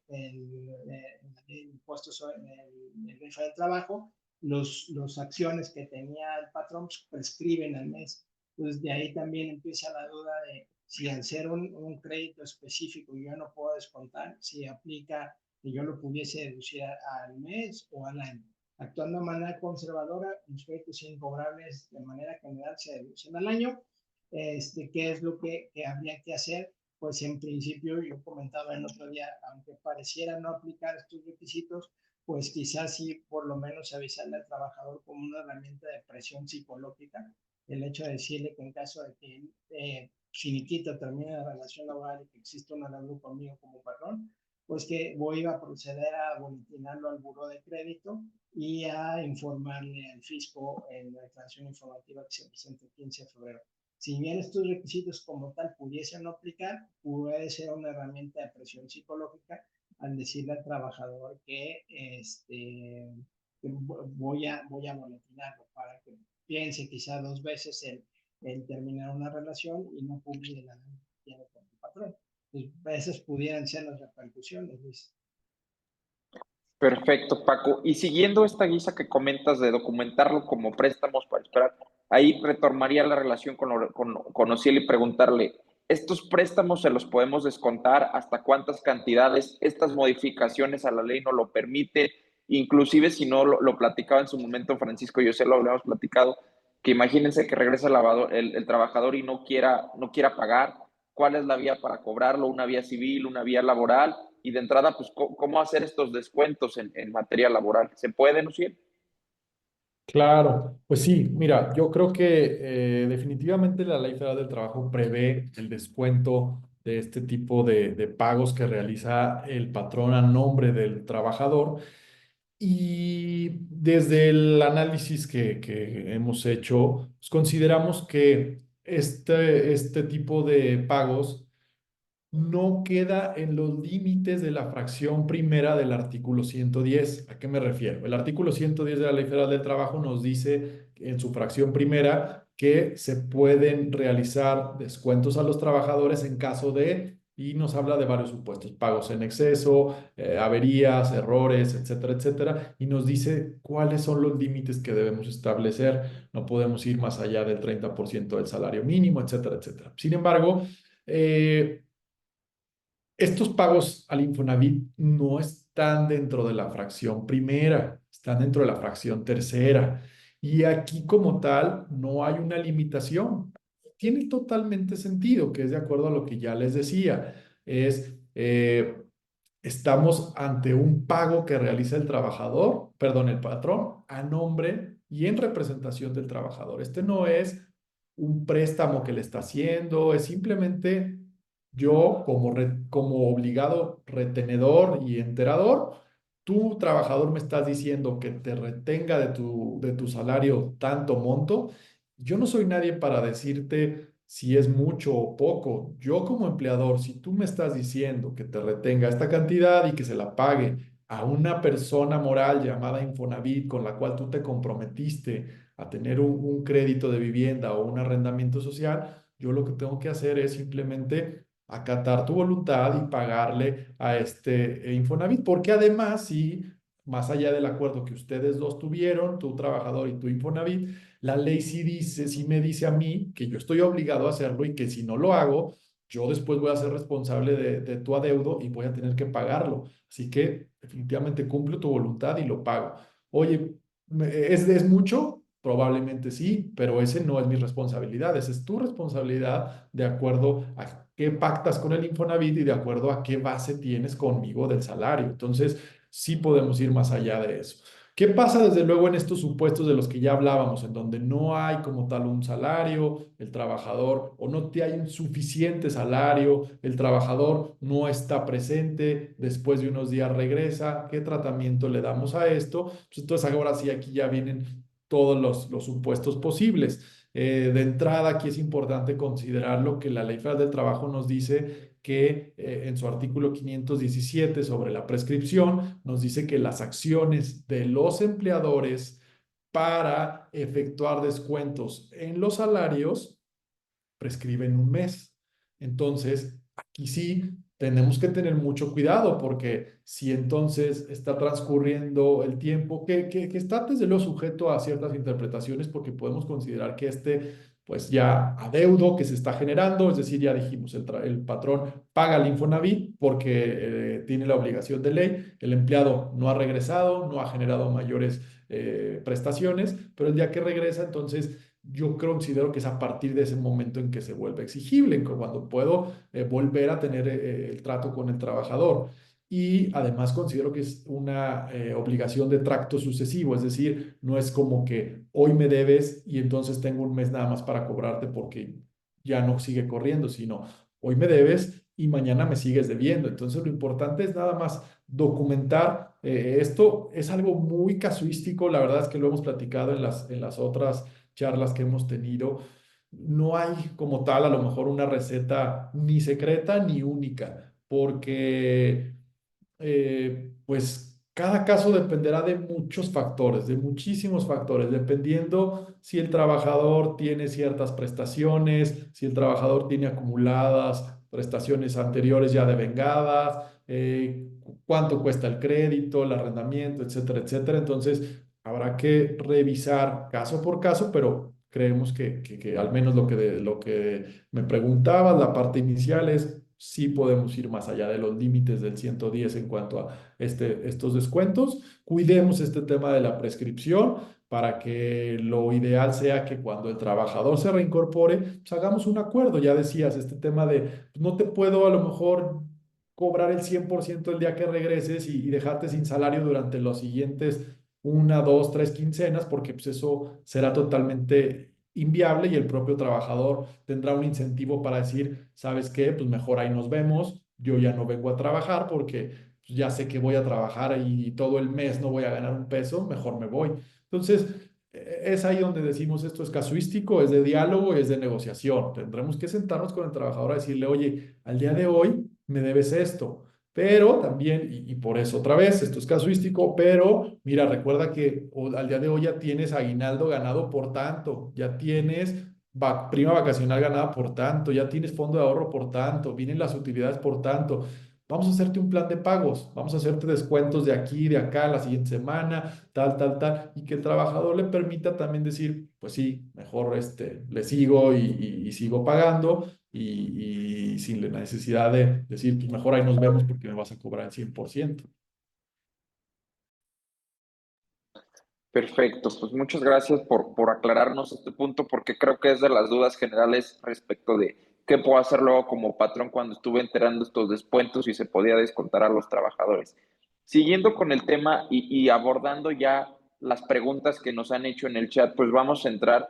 impuesto sobre el rifa del trabajo, los acciones que tenía el patrón pues, prescriben al mes. Entonces, de ahí también empieza la duda de si al ser un crédito específico yo no puedo descontar, si aplica que yo lo pudiese deducir al mes o al año. Actuando de manera conservadora, los créditos incobrables de manera general se deducen al año. ¿Qué es lo que habría que hacer? Pues en principio, yo comentaba el otro día, aunque pareciera no aplicar estos requisitos, pues quizás sí por lo menos avisarle al trabajador como una herramienta de presión psicológica, el hecho de decirle que en caso de que finiquito termine la relación laboral y que exista un arreglo conmigo como patrón, pues que voy a proceder a boletinarlo al buró de crédito y a informarle al fisco en la declaración informativa que se presenta el 15 de febrero. Si bien estos requisitos como tal pudiesen no aplicar, puede ser una herramienta de presión psicológica al decirle al trabajador que voy a boletinarlo para que piense quizá 2 veces en terminar una relación y no publique la deuda que tiene con el patrón. Pues esas pudieran ser las repercusiones, Luis. Perfecto, Paco. Y siguiendo esta guisa que comentas de documentarlo como préstamos para esperar, ahí retomaría la relación con Ociel y preguntarle, ¿estos préstamos se los podemos descontar? ¿Hasta cuántas cantidades? ¿Estas modificaciones a la ley no lo permite? Inclusive si no lo platicaba en su momento Francisco y yo lo habíamos platicado, que imagínense que regresa el trabajador y no quiera pagar, ¿cuál es la vía para cobrarlo? ¿Una vía civil, una vía laboral? Y de entrada, pues, ¿cómo hacer estos descuentos en materia laboral? ¿Se pueden, Uciel? Claro, pues sí, mira, yo creo que definitivamente la Ley Federal del Trabajo prevé el descuento de este tipo de pagos que realiza el patrón a nombre del trabajador. Y desde el análisis que hemos hecho, pues consideramos que este tipo de pagos no queda en los límites de la fracción primera del artículo 110. ¿A qué me refiero? El artículo 110 de la Ley Federal del Trabajo nos dice en su fracción primera que se pueden realizar descuentos a los trabajadores en caso de, y nos habla de varios supuestos, pagos en exceso, averías, errores, etcétera, etcétera, y nos dice cuáles son los límites que debemos establecer. No podemos ir más allá del 30% del salario mínimo, etcétera, etcétera. Sin embargo, estos pagos al Infonavit no están dentro de la fracción primera, están dentro de la fracción tercera. Y aquí como tal no hay una limitación. Tiene totalmente sentido, que es de acuerdo a lo que ya les decía. Estamos ante un pago que realiza el trabajador, perdón, el patrón, a nombre y en representación del trabajador. Este no es un préstamo que le está haciendo, es simplemente yo como obligado retenedor y enterador, tú, trabajador, me estás diciendo que te retenga de tu salario tanto monto, yo no soy nadie para decirte si es mucho o poco. Yo como empleador, si tú me estás diciendo que te retenga esta cantidad y que se la pague a una persona moral llamada Infonavit con la cual tú te comprometiste a tener un crédito de vivienda o un arrendamiento social, yo lo que tengo que hacer es simplemente acatar tu voluntad y pagarle a este Infonavit, porque además, si más allá del acuerdo que ustedes dos tuvieron, tu trabajador y tu Infonavit, la ley sí dice, sí me dice a mí que yo estoy obligado a hacerlo y que si no lo hago, yo después voy a ser responsable de tu adeudo y voy a tener que pagarlo. Así que definitivamente cumplo tu voluntad y lo pago. Oye, ¿es mucho? Probablemente sí, pero ese no es mi responsabilidad, esa es tu responsabilidad de acuerdo a qué pactas con el Infonavit y de acuerdo a qué base tienes conmigo del salario. Entonces, sí podemos ir más allá de eso. ¿Qué pasa desde luego en estos supuestos de los que ya hablábamos, en donde no hay como tal un salario, el trabajador o no te hay un suficiente salario, el trabajador no está presente, después de unos días regresa? ¿Qué tratamiento le damos a esto? Pues entonces ahora sí, aquí ya vienen todos los supuestos posibles. De entrada, aquí es importante considerar lo que la Ley Federal del Trabajo nos dice que en su artículo 517 sobre la prescripción, nos dice que las acciones de los empleadores para efectuar descuentos en los salarios prescriben un mes. Entonces, aquí sí tenemos que tener mucho cuidado porque si entonces está transcurriendo el tiempo que está desde luego sujeto a ciertas interpretaciones porque podemos considerar que pues ya adeudo que se está generando, es decir, ya dijimos, el patrón paga el Infonavit porque tiene la obligación de ley, el empleado no ha regresado, no ha generado mayores prestaciones, pero el día que regresa, entonces yo considero que es a partir de ese momento en que se vuelve exigible, cuando puedo volver a tener el trato con el trabajador. Y además considero que es una obligación de tracto sucesivo, es decir, no es como que hoy me debes y entonces tengo un mes nada más para cobrarte porque ya no sigue corriendo, sino hoy me debes y mañana me sigues debiendo. Entonces lo importante es nada más documentar. Esto es algo muy casuístico, la verdad es que lo hemos platicado en las otras charlas que hemos tenido. No hay como tal a lo mejor una receta ni secreta ni única, porque pues cada caso dependerá de muchos factores, de muchísimos factores, dependiendo si el trabajador tiene ciertas prestaciones, si el trabajador tiene acumuladas prestaciones anteriores ya devengadas, cuánto cuesta el crédito, el arrendamiento, etcétera, etcétera. Entonces, habrá que revisar caso por caso, pero creemos que al menos lo que me preguntabas, la parte inicial es sí podemos ir más allá de los límites del 110 en cuanto a estos descuentos. Cuidemos este tema de la prescripción para que lo ideal sea que cuando el trabajador se reincorpore, pues hagamos un acuerdo. Ya decías, este tema de pues, no te puedo a lo mejor cobrar el 100% el día que regreses y dejarte sin salario durante los siguientes una, dos, tres quincenas, porque pues eso será totalmente inviable y el propio trabajador tendrá un incentivo para decir, ¿sabes qué? Pues mejor ahí nos vemos, yo ya no vengo a trabajar porque pues, ya sé que voy a trabajar y todo el mes no voy a ganar un peso, mejor me voy. Entonces, es ahí donde decimos esto es casuístico, es de diálogo, es de negociación. Tendremos que sentarnos con el trabajador a decirle, oye, al día de hoy me debes esto. Pero también, y por eso otra vez, esto es casuístico, pero mira, recuerda que al día de hoy ya tienes aguinaldo ganado por tanto, ya tienes prima vacacional ganada por tanto, ya tienes fondo de ahorro por tanto, vienen las utilidades por tanto. Vamos a hacerte un plan de pagos, vamos a hacerte descuentos de aquí, de acá, la siguiente semana, tal, tal, tal, y que el trabajador le permita también decir, pues sí, mejor le sigo y sigo pagando y sin la necesidad de decir, pues mejor ahí nos vemos porque me vas a cobrar el 100%. Perfecto, pues muchas gracias por aclararnos este punto, porque creo que es de las dudas generales respecto de qué puedo hacer luego como patrón cuando estuve enterando estos descuentos y se podía descontar a los trabajadores. Siguiendo con el tema y abordando ya las preguntas que nos han hecho en el chat, pues vamos a entrar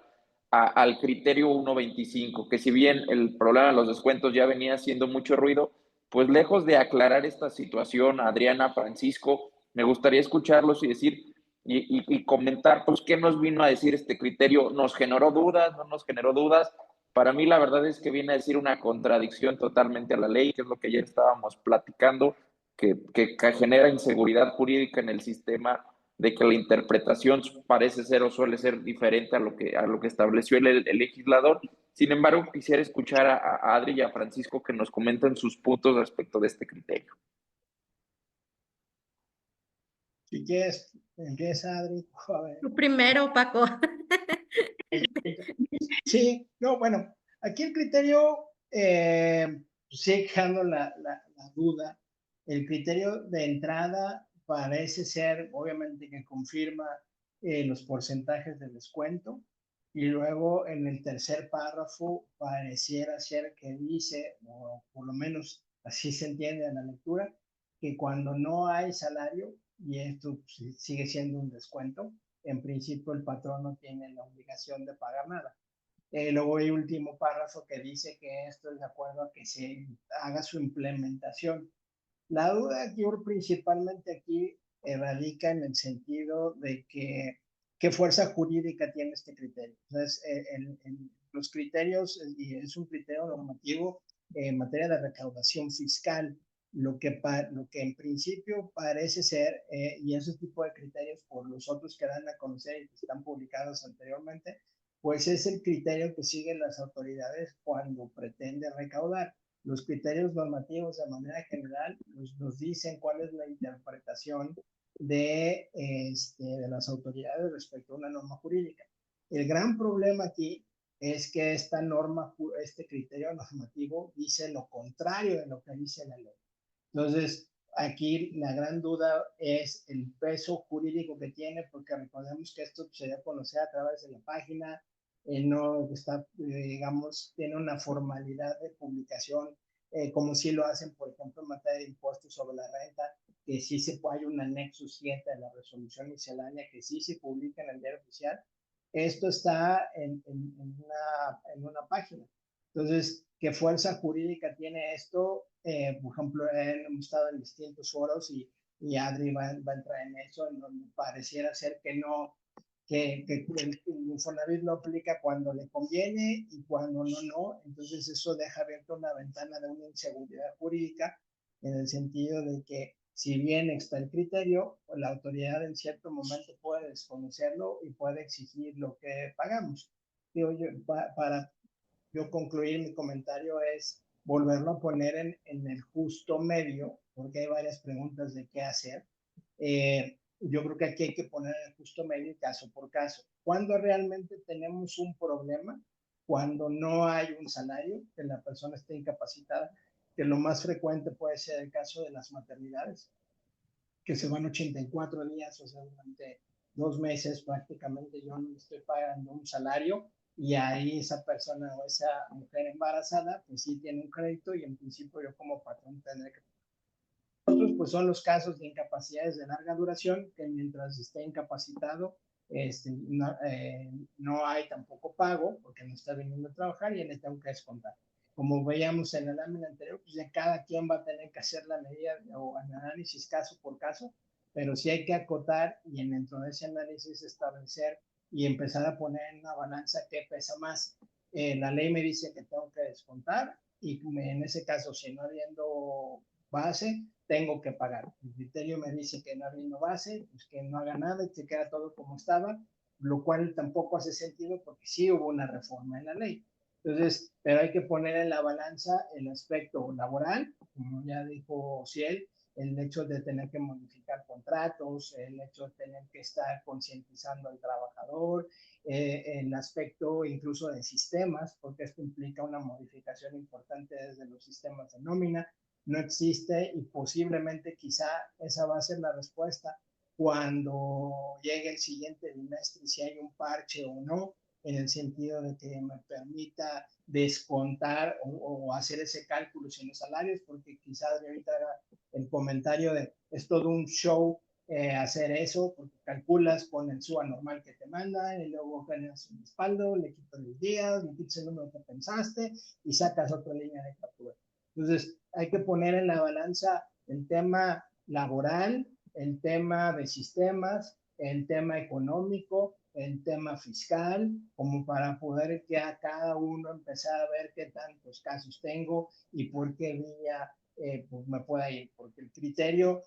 al criterio 1.25, que si bien el problema de los descuentos ya venía haciendo mucho ruido, pues lejos de aclarar esta situación, Adriana, Francisco, Me gustaría escucharlos y decir y comentar, pues, qué nos vino a decir este criterio. ¿Nos generó dudas? ¿No nos generó dudas? Para mí, la verdad es que viene a decir una contradicción totalmente a la ley, que es lo que ya estábamos platicando, que genera inseguridad jurídica en el sistema, de que la interpretación parece ser o suele ser diferente a lo que estableció el legislador. Sin embargo, quisiera escuchar a Adri y a Francisco que nos comenten sus puntos respecto de este criterio. Si quieres, empieza Adri. Joder. Tú primero, Paco. Sí, no, bueno, aquí el criterio, sigue dejando la duda. El criterio de entrada parece ser, obviamente, que confirma los porcentajes de descuento. Y luego en el tercer párrafo pareciera ser que dice, o por lo menos así se entiende en la lectura, que cuando no hay salario, y esto sigue siendo un descuento, en principio el patrón no tiene la obligación de pagar nada. Luego hay último párrafo que dice que esto es de acuerdo a que se haga su implementación. La duda aquí, principalmente aquí, radica en el sentido de que qué fuerza jurídica tiene este criterio. Entonces, los criterios, y es un criterio normativo en materia de recaudación fiscal, lo que en principio parece ser, y ese tipo de criterios por los otros que dan a conocer y que están publicados anteriormente, pues es el criterio que siguen las autoridades cuando pretenden recaudar. Los criterios normativos de manera general nos dicen cuál es la interpretación de las autoridades respecto a una norma jurídica. El gran problema aquí es que esta norma, este criterio normativo dice lo contrario de lo que dice la ley. Entonces, aquí la gran duda es el peso jurídico que tiene, porque recordemos que esto se da a conocer a través de la página, no está, digamos, tiene una formalidad de publicación, como si lo hacen, por ejemplo, en materia de impuestos sobre la renta, que sí hay un anexo 7 de la resolución miscelánea que sí se publica en el diario oficial. Esto está en una página. Entonces, ¿qué fuerza jurídica tiene esto? Por ejemplo, hemos estado en distintos foros y Adri va a entrar en eso, en donde pareciera ser que no, que el Infonavit lo aplica cuando le conviene y cuando no. Entonces, eso deja abierta una ventana de una inseguridad jurídica, en el sentido de que si bien está el criterio, pues la autoridad en cierto momento puede desconocerlo y puede exigir lo que pagamos. Digo, para yo concluir mi comentario es volverlo a poner en el justo medio, porque hay varias preguntas de qué hacer. Yo creo que aquí hay que poner el justo medio caso por caso. ¿Cuándo realmente tenemos un problema? Cuando no hay un salario, que la persona esté incapacitada, que lo más frecuente puede ser el caso de las maternidades, que se van 84 días, o sea, durante 2 meses prácticamente yo no estoy pagando un salario, y ahí esa persona o esa mujer embarazada pues sí tiene un crédito, y en principio yo como patrón tendré que. Otros pues son los casos de incapacidades de larga duración, que mientras esté incapacitado no hay tampoco pago porque no está viniendo a trabajar y le tengo que descontar. Como veíamos en la lámina anterior, pues ya cada quien va a tener que hacer la medida o el análisis caso por caso, pero sí hay que acotar y dentro de ese análisis establecer y empezar a poner en una balanza qué pesa más. La ley me dice que tengo que descontar, y en ese caso, si no habiendo base, tengo que pagar. El criterio me dice que no habiendo base, pues que no haga nada y se queda todo como estaba, lo cual tampoco hace sentido porque sí hubo una reforma en la ley. Entonces, pero hay que poner en la balanza el aspecto laboral, como ya dijo Ciel, el hecho de tener que modificar contratos, el hecho de tener que estar concientizando al trabajador, el aspecto incluso de sistemas, porque esto implica una modificación importante desde los sistemas de nómina. No existe y posiblemente quizá esa va a ser la respuesta cuando llegue el siguiente bimestre, si hay un parche o no, en el sentido de que me permita descontar o hacer ese cálculo sin los salarios, porque quizás ahorita haga el comentario de es todo un show hacer eso, porque calculas con el SUA normal que te mandan y luego generas un respaldo, le quitas los días, le quitas el número que pensaste y sacas otra línea de captura. Entonces, hay que poner en la balanza el tema laboral, el tema de sistemas, el tema económico, el tema fiscal, como para poder que a cada uno empezar a ver qué tantos casos tengo y por qué vía pues me pueda ir, porque el criterio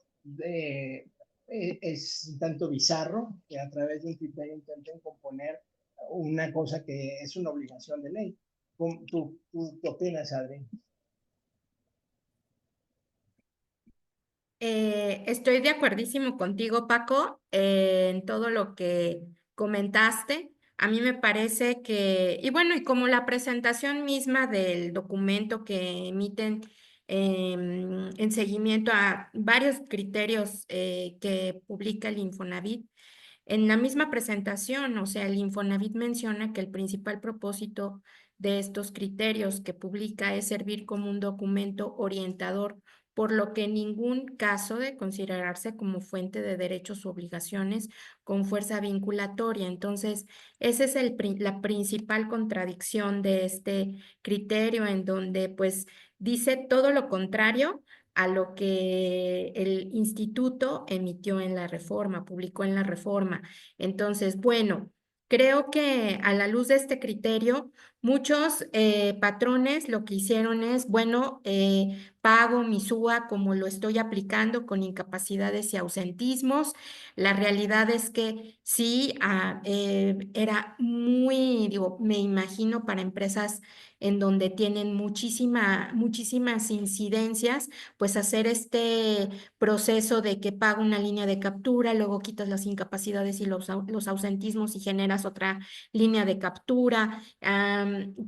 es un tanto bizarro que a través de un criterio intenten componer una cosa que es una obligación de ley. ¿Tú qué opinas, Adri? Estoy de acuerdísimo contigo, Paco, en todo lo que comentaste. A mí me parece que, y bueno, y como la presentación misma del documento que emiten en seguimiento a varios criterios que publica el Infonavit, en la misma presentación, o sea, el Infonavit menciona que el principal propósito de estos criterios que publica es servir como un documento orientador, por lo que en ningún caso de considerarse como fuente de derechos u obligaciones con fuerza vinculatoria. Entonces, esa es la principal contradicción de este criterio, en donde pues dice todo lo contrario a lo que el instituto emitió en la reforma, publicó en la reforma. Entonces, bueno, creo que a la luz de este criterio, muchos patrones lo que hicieron es, bueno, pago mi SUA como lo estoy aplicando con incapacidades y ausentismos. La realidad es que sí, era muy, digo, me imagino para empresas en donde tienen muchísimas incidencias, pues hacer este proceso de que pago una línea de captura, luego quitas las incapacidades y los ausentismos y generas otra línea de captura.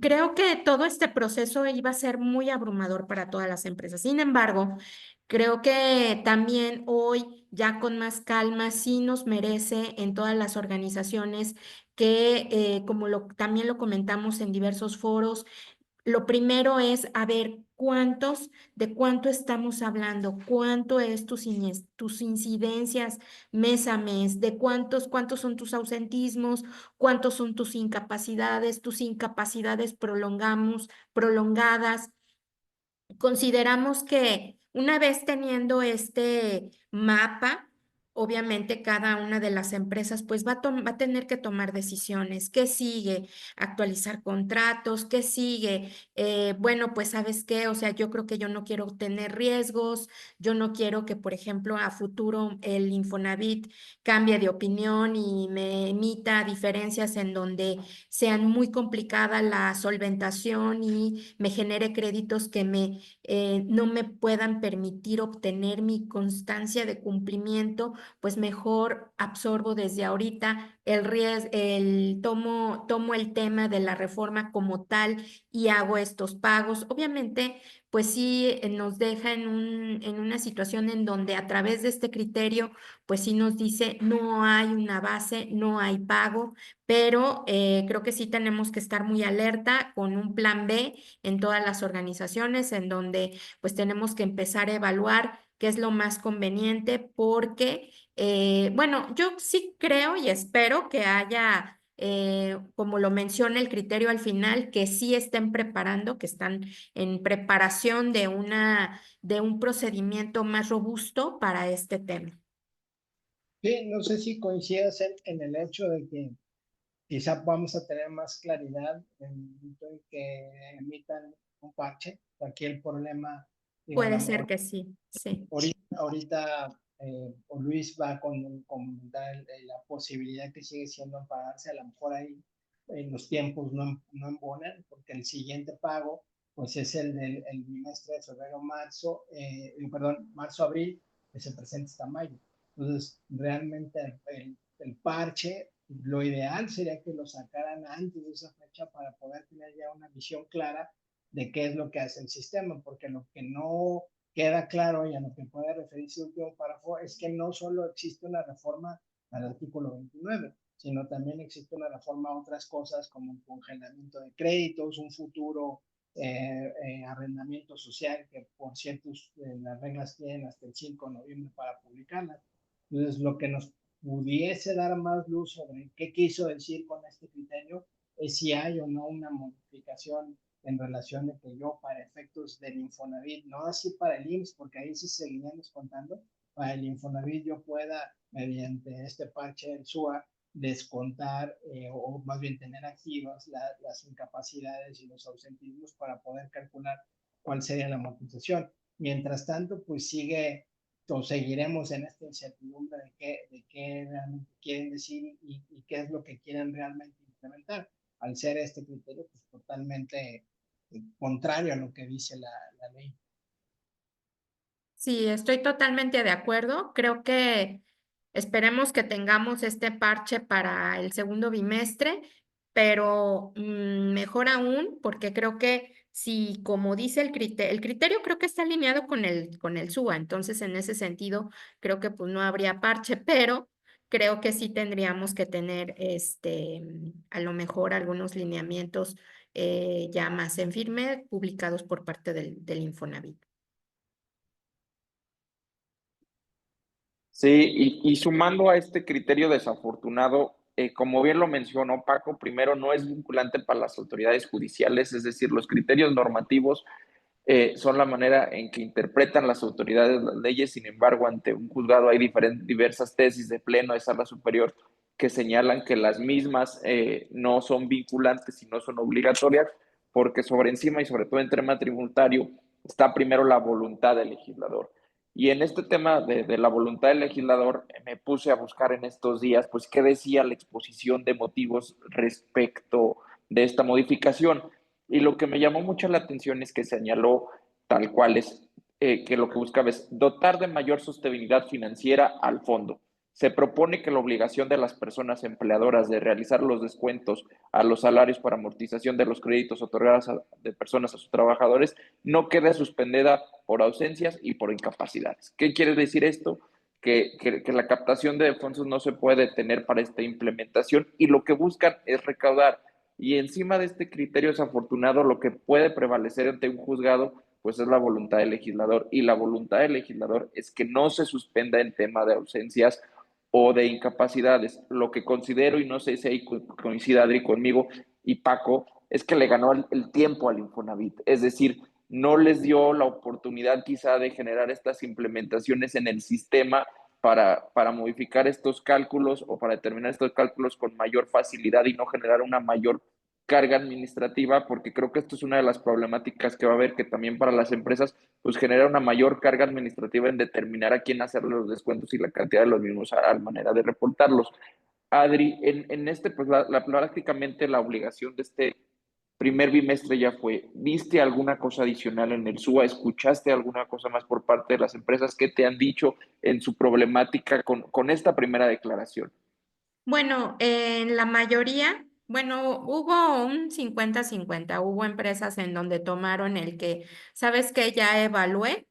Creo que todo este proceso iba a ser muy abrumador para todas las empresas. Sin embargo, creo que también hoy, ya con más calma, sí nos merece en todas las organizaciones que, como también lo comentamos en diversos foros, lo primero es a ver de cuánto estamos hablando, cuánto es tus incidencias mes a mes, de cuántos son tus ausentismos, cuántos son tus incapacidades prolongadas. Consideramos que una vez teniendo este mapa, obviamente cada una de las empresas pues va a tener que tomar decisiones. ¿Qué sigue? Actualizar contratos. ¿Qué sigue? Bueno, pues ¿sabes qué? O sea, yo creo que yo no quiero tener riesgos. Yo no quiero que, por ejemplo, a futuro el Infonavit cambie de opinión y me emita diferencias en donde sean muy complicada la solventación y me genere créditos que no me puedan permitir obtener mi constancia de cumplimiento, pues mejor absorbo desde ahorita el riesgo, tomo el tema de la reforma como tal y hago estos pagos. Obviamente, pues sí nos deja en una situación en donde a través de este criterio, pues sí nos dice no hay una base, no hay pago, pero creo que sí tenemos que estar muy alerta con un plan B en todas las organizaciones, en donde pues tenemos que empezar a evaluar qué es lo más conveniente, porque, bueno, yo sí creo y espero que haya, como lo menciona el criterio al final, que sí estén preparando, que están en preparación de un procedimiento más robusto para este tema. Sí, no sé si coincidas en el hecho de que quizá vamos a tener más claridad en el momento en que emitan un parche. Cualquier problema, digo, a lo Puede ser mejor que sí, sí. ahorita o Luis va a comentar la posibilidad que sigue siendo pagarse. A lo mejor ahí los tiempos no embonan, porque el siguiente pago pues es el bimestre de febrero-marzo, perdón, marzo-abril, que se presenta hasta mayo. Entonces, realmente el parche, lo ideal sería que lo sacaran antes de esa fecha para poder tener ya una visión clara de qué es lo que hace el sistema, porque lo que no queda claro y a lo que puede referirse el último párrafo es que no solo existe una reforma al artículo 29, sino también existe una reforma a otras cosas como el congelamiento de créditos, un futuro arrendamiento social, que por cierto las reglas tienen hasta el 5 de noviembre para publicarlas. Entonces, lo que nos pudiese dar más luz sobre qué quiso decir con este criterio es si hay o no una modificación en relación de que yo, para efectos del Infonavit, no así para el IMSS, porque ahí sí seguirían descontando, para el Infonavit yo pueda, mediante este parche del SUA, descontar o más bien tener activas las incapacidades y los ausentismos para poder calcular cuál sería la amortización. Mientras tanto, pues seguiremos en esta incertidumbre de qué realmente quieren decir y qué es lo que quieren realmente implementar, al ser este criterio pues totalmente contrario a lo que dice la ley. Sí, estoy totalmente de acuerdo. Creo que esperemos que tengamos este parche para el segundo bimestre, pero mejor aún, porque creo que si, como dice el criterio creo que está alineado con el SUA, entonces en ese sentido creo que pues no habría parche, pero creo que sí tendríamos que tener a lo mejor algunos lineamientos ya más en firme publicados por parte del Infonavit. Sí, y sumando a este criterio desafortunado, como bien lo mencionó Paco, primero no es vinculante para las autoridades judiciales, es decir, los criterios normativos son la manera en que interpretan las autoridades las leyes. Sin embargo, ante un juzgado hay diversas tesis de pleno de sala superior que señalan que las mismas no son vinculantes y no son obligatorias, porque sobre encima y sobre todo en tema tributario está primero la voluntad del legislador. Y en este tema de la voluntad del legislador, me puse a buscar en estos días, pues, qué decía la exposición de motivos respecto de esta modificación. Y lo que me llamó mucho la atención es que señaló tal cual es que lo que buscaba es dotar de mayor sostenibilidad financiera al fondo. Se propone que la obligación de las personas empleadoras de realizar los descuentos a los salarios para amortización de los créditos otorgados de personas a sus trabajadores no quede suspendida por ausencias y por incapacidades. ¿Qué quiere decir esto? Que la captación de fondos no se puede detener para esta implementación y lo que buscan es recaudar. Y encima de este criterio desafortunado, lo que puede prevalecer ante un juzgado, pues es la voluntad del legislador. Y la voluntad del legislador es que no se suspenda en tema de ausencias o de incapacidades. Lo que considero, y no sé si ahí coincide Adri conmigo y Paco, es que le ganó el tiempo al Infonavit. Es decir, no les dio la oportunidad quizá de generar estas implementaciones en el sistema para modificar estos cálculos o para determinar estos cálculos con mayor facilidad y no generar una mayor carga administrativa, porque creo que esto es una de las problemáticas que va a haber, que también para las empresas, pues genera una mayor carga administrativa en determinar a quién hacer los descuentos y la cantidad de los mismos a la manera de reportarlos. Adri, en este, pues prácticamente la obligación de este primer bimestre ya fue. ¿Viste alguna cosa adicional en el SUA? ¿Escuchaste alguna cosa más por parte de las empresas? ¿Qué te han dicho en su problemática con esta primera declaración? Bueno, en la mayoría, bueno, hubo un 50-50. Hubo empresas en donde tomaron el que, ¿sabes qué? Ya evalué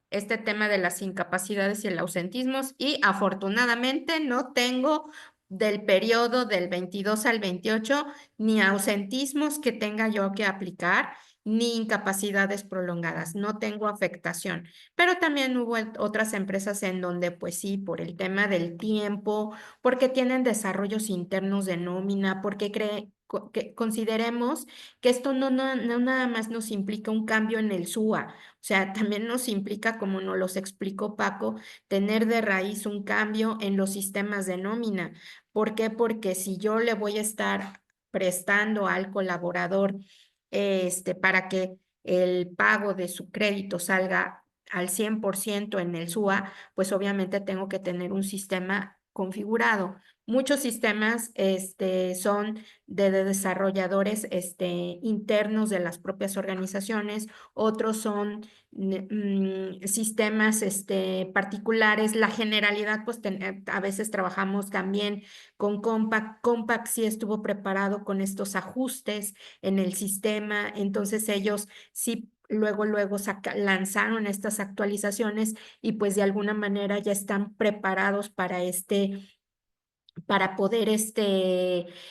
este tema de las incapacidades y el ausentismo y afortunadamente no tengo del periodo del 22 al 28 ni ausentismos que tenga yo que aplicar ni incapacidades prolongadas, no tengo afectación. Pero también hubo otras empresas en donde pues sí, por el tema del tiempo, porque tienen desarrollos internos de nómina, porque que consideremos que esto no nada más nos implica un cambio en el SUA, o sea, también nos implica, como nos los explicó Paco, tener de raíz un cambio en los sistemas de nómina. ¿Por qué? Porque si yo le voy a estar prestando al colaborador para que el pago de su crédito salga al 100% en el SUA, pues obviamente tengo que tener un sistema configurado. Muchos sistemas son de desarrolladores internos de las propias organizaciones, otros son sistemas particulares. La generalidad, pues a veces trabajamos también con Compact. Compact sí estuvo preparado con estos ajustes en el sistema, entonces ellos sí luego lanzaron estas actualizaciones y pues de alguna manera ya están preparados para poder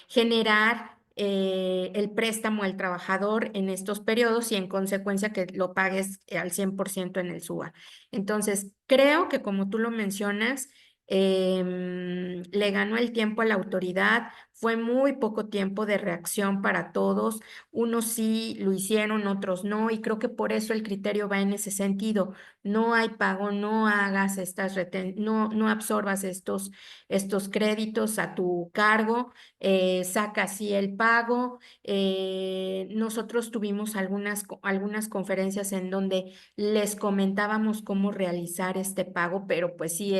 generar el préstamo al trabajador en estos periodos y en consecuencia que lo pagues al 100% en el SUA. Entonces, creo que como tú lo mencionas, le ganó el tiempo a la autoridad, fue muy poco tiempo de reacción para todos, unos sí lo hicieron, otros no, y creo que por eso el criterio va en ese sentido. No hay pago, no hagas no absorbas estos créditos a tu cargo, saca así el pago. Nosotros tuvimos algunas conferencias en donde les comentábamos cómo realizar este pago, pero pues sí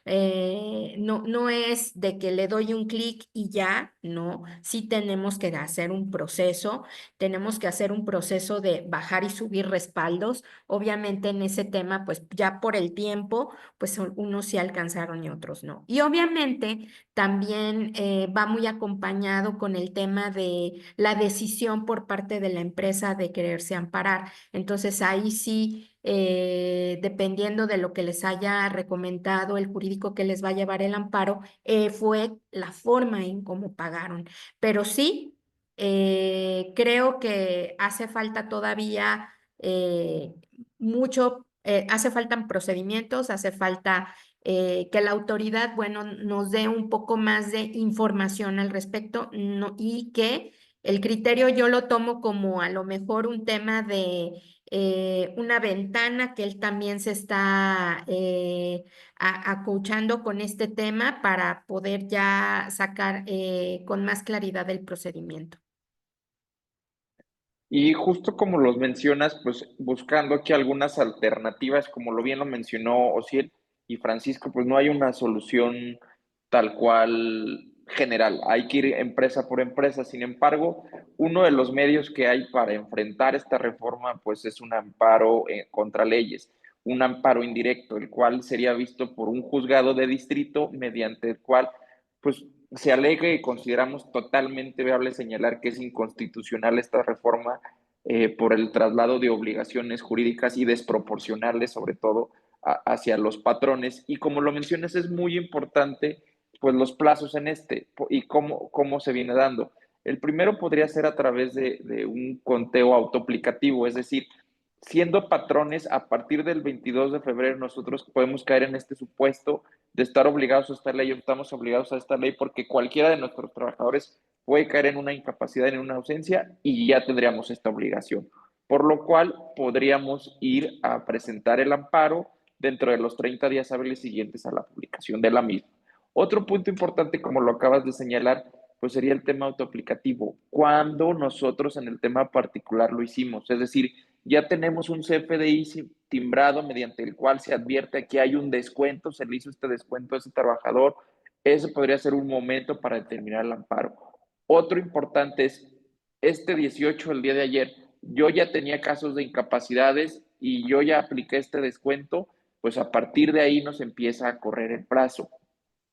no es de que le doy un clic y ya, no, sí tenemos que hacer un proceso de bajar y subir respaldos. Obviamente en ese tema, pues ya por el tiempo, pues unos sí alcanzaron y otros no. Y obviamente también va muy acompañado con el tema de la decisión por parte de la empresa de quererse amparar. Entonces ahí sí, dependiendo de lo que les haya recomendado el jurídico que les va a llevar el amparo, fue la forma en cómo pagaron. Pero sí, creo que hace falta todavía hace faltan procedimientos, hace falta que la autoridad, bueno, nos dé un poco más de información al respecto, no, y que el criterio yo lo tomo como a lo mejor un tema de una ventana que él también se está acoachando con este tema para poder ya sacar con más claridad el procedimiento. Y justo como los mencionas, pues buscando aquí algunas alternativas, como lo bien lo mencionó Osiel y Francisco, pues no hay una solución tal cual general, hay que ir empresa por empresa. Sin embargo, uno de los medios que hay para enfrentar esta reforma, pues es un amparo contra leyes, un amparo indirecto, el cual sería visto por un juzgado de distrito, mediante el cual, pues se alega y consideramos totalmente viable señalar que es inconstitucional esta reforma por el traslado de obligaciones jurídicas y desproporcionales, sobre todo hacia los patrones. Y como lo mencionas, es muy importante pues los plazos en este y cómo se viene dando. El primero podría ser a través de un conteo autoaplicativo, es decir, siendo patrones, a partir del 22 de febrero nosotros podemos caer en este supuesto de estar obligados a esta ley o estamos obligados a esta ley porque cualquiera de nuestros trabajadores puede caer en una incapacidad, en una ausencia y ya tendríamos esta obligación. Por lo cual podríamos ir a presentar el amparo dentro de los 30 días hábiles siguientes a la publicación de la misma. Otro punto importante, como lo acabas de señalar, pues sería el tema autoaplicativo. Cuando nosotros en el tema particular lo hicimos, es decir, ya tenemos un CFDI timbrado mediante el cual se advierte que hay un descuento, se le hizo este descuento a ese trabajador, ese podría ser un momento para determinar el amparo. Otro importante es, este 18, el día de ayer, yo ya tenía casos de incapacidades y yo ya apliqué este descuento, pues a partir de ahí nos empieza a correr el plazo.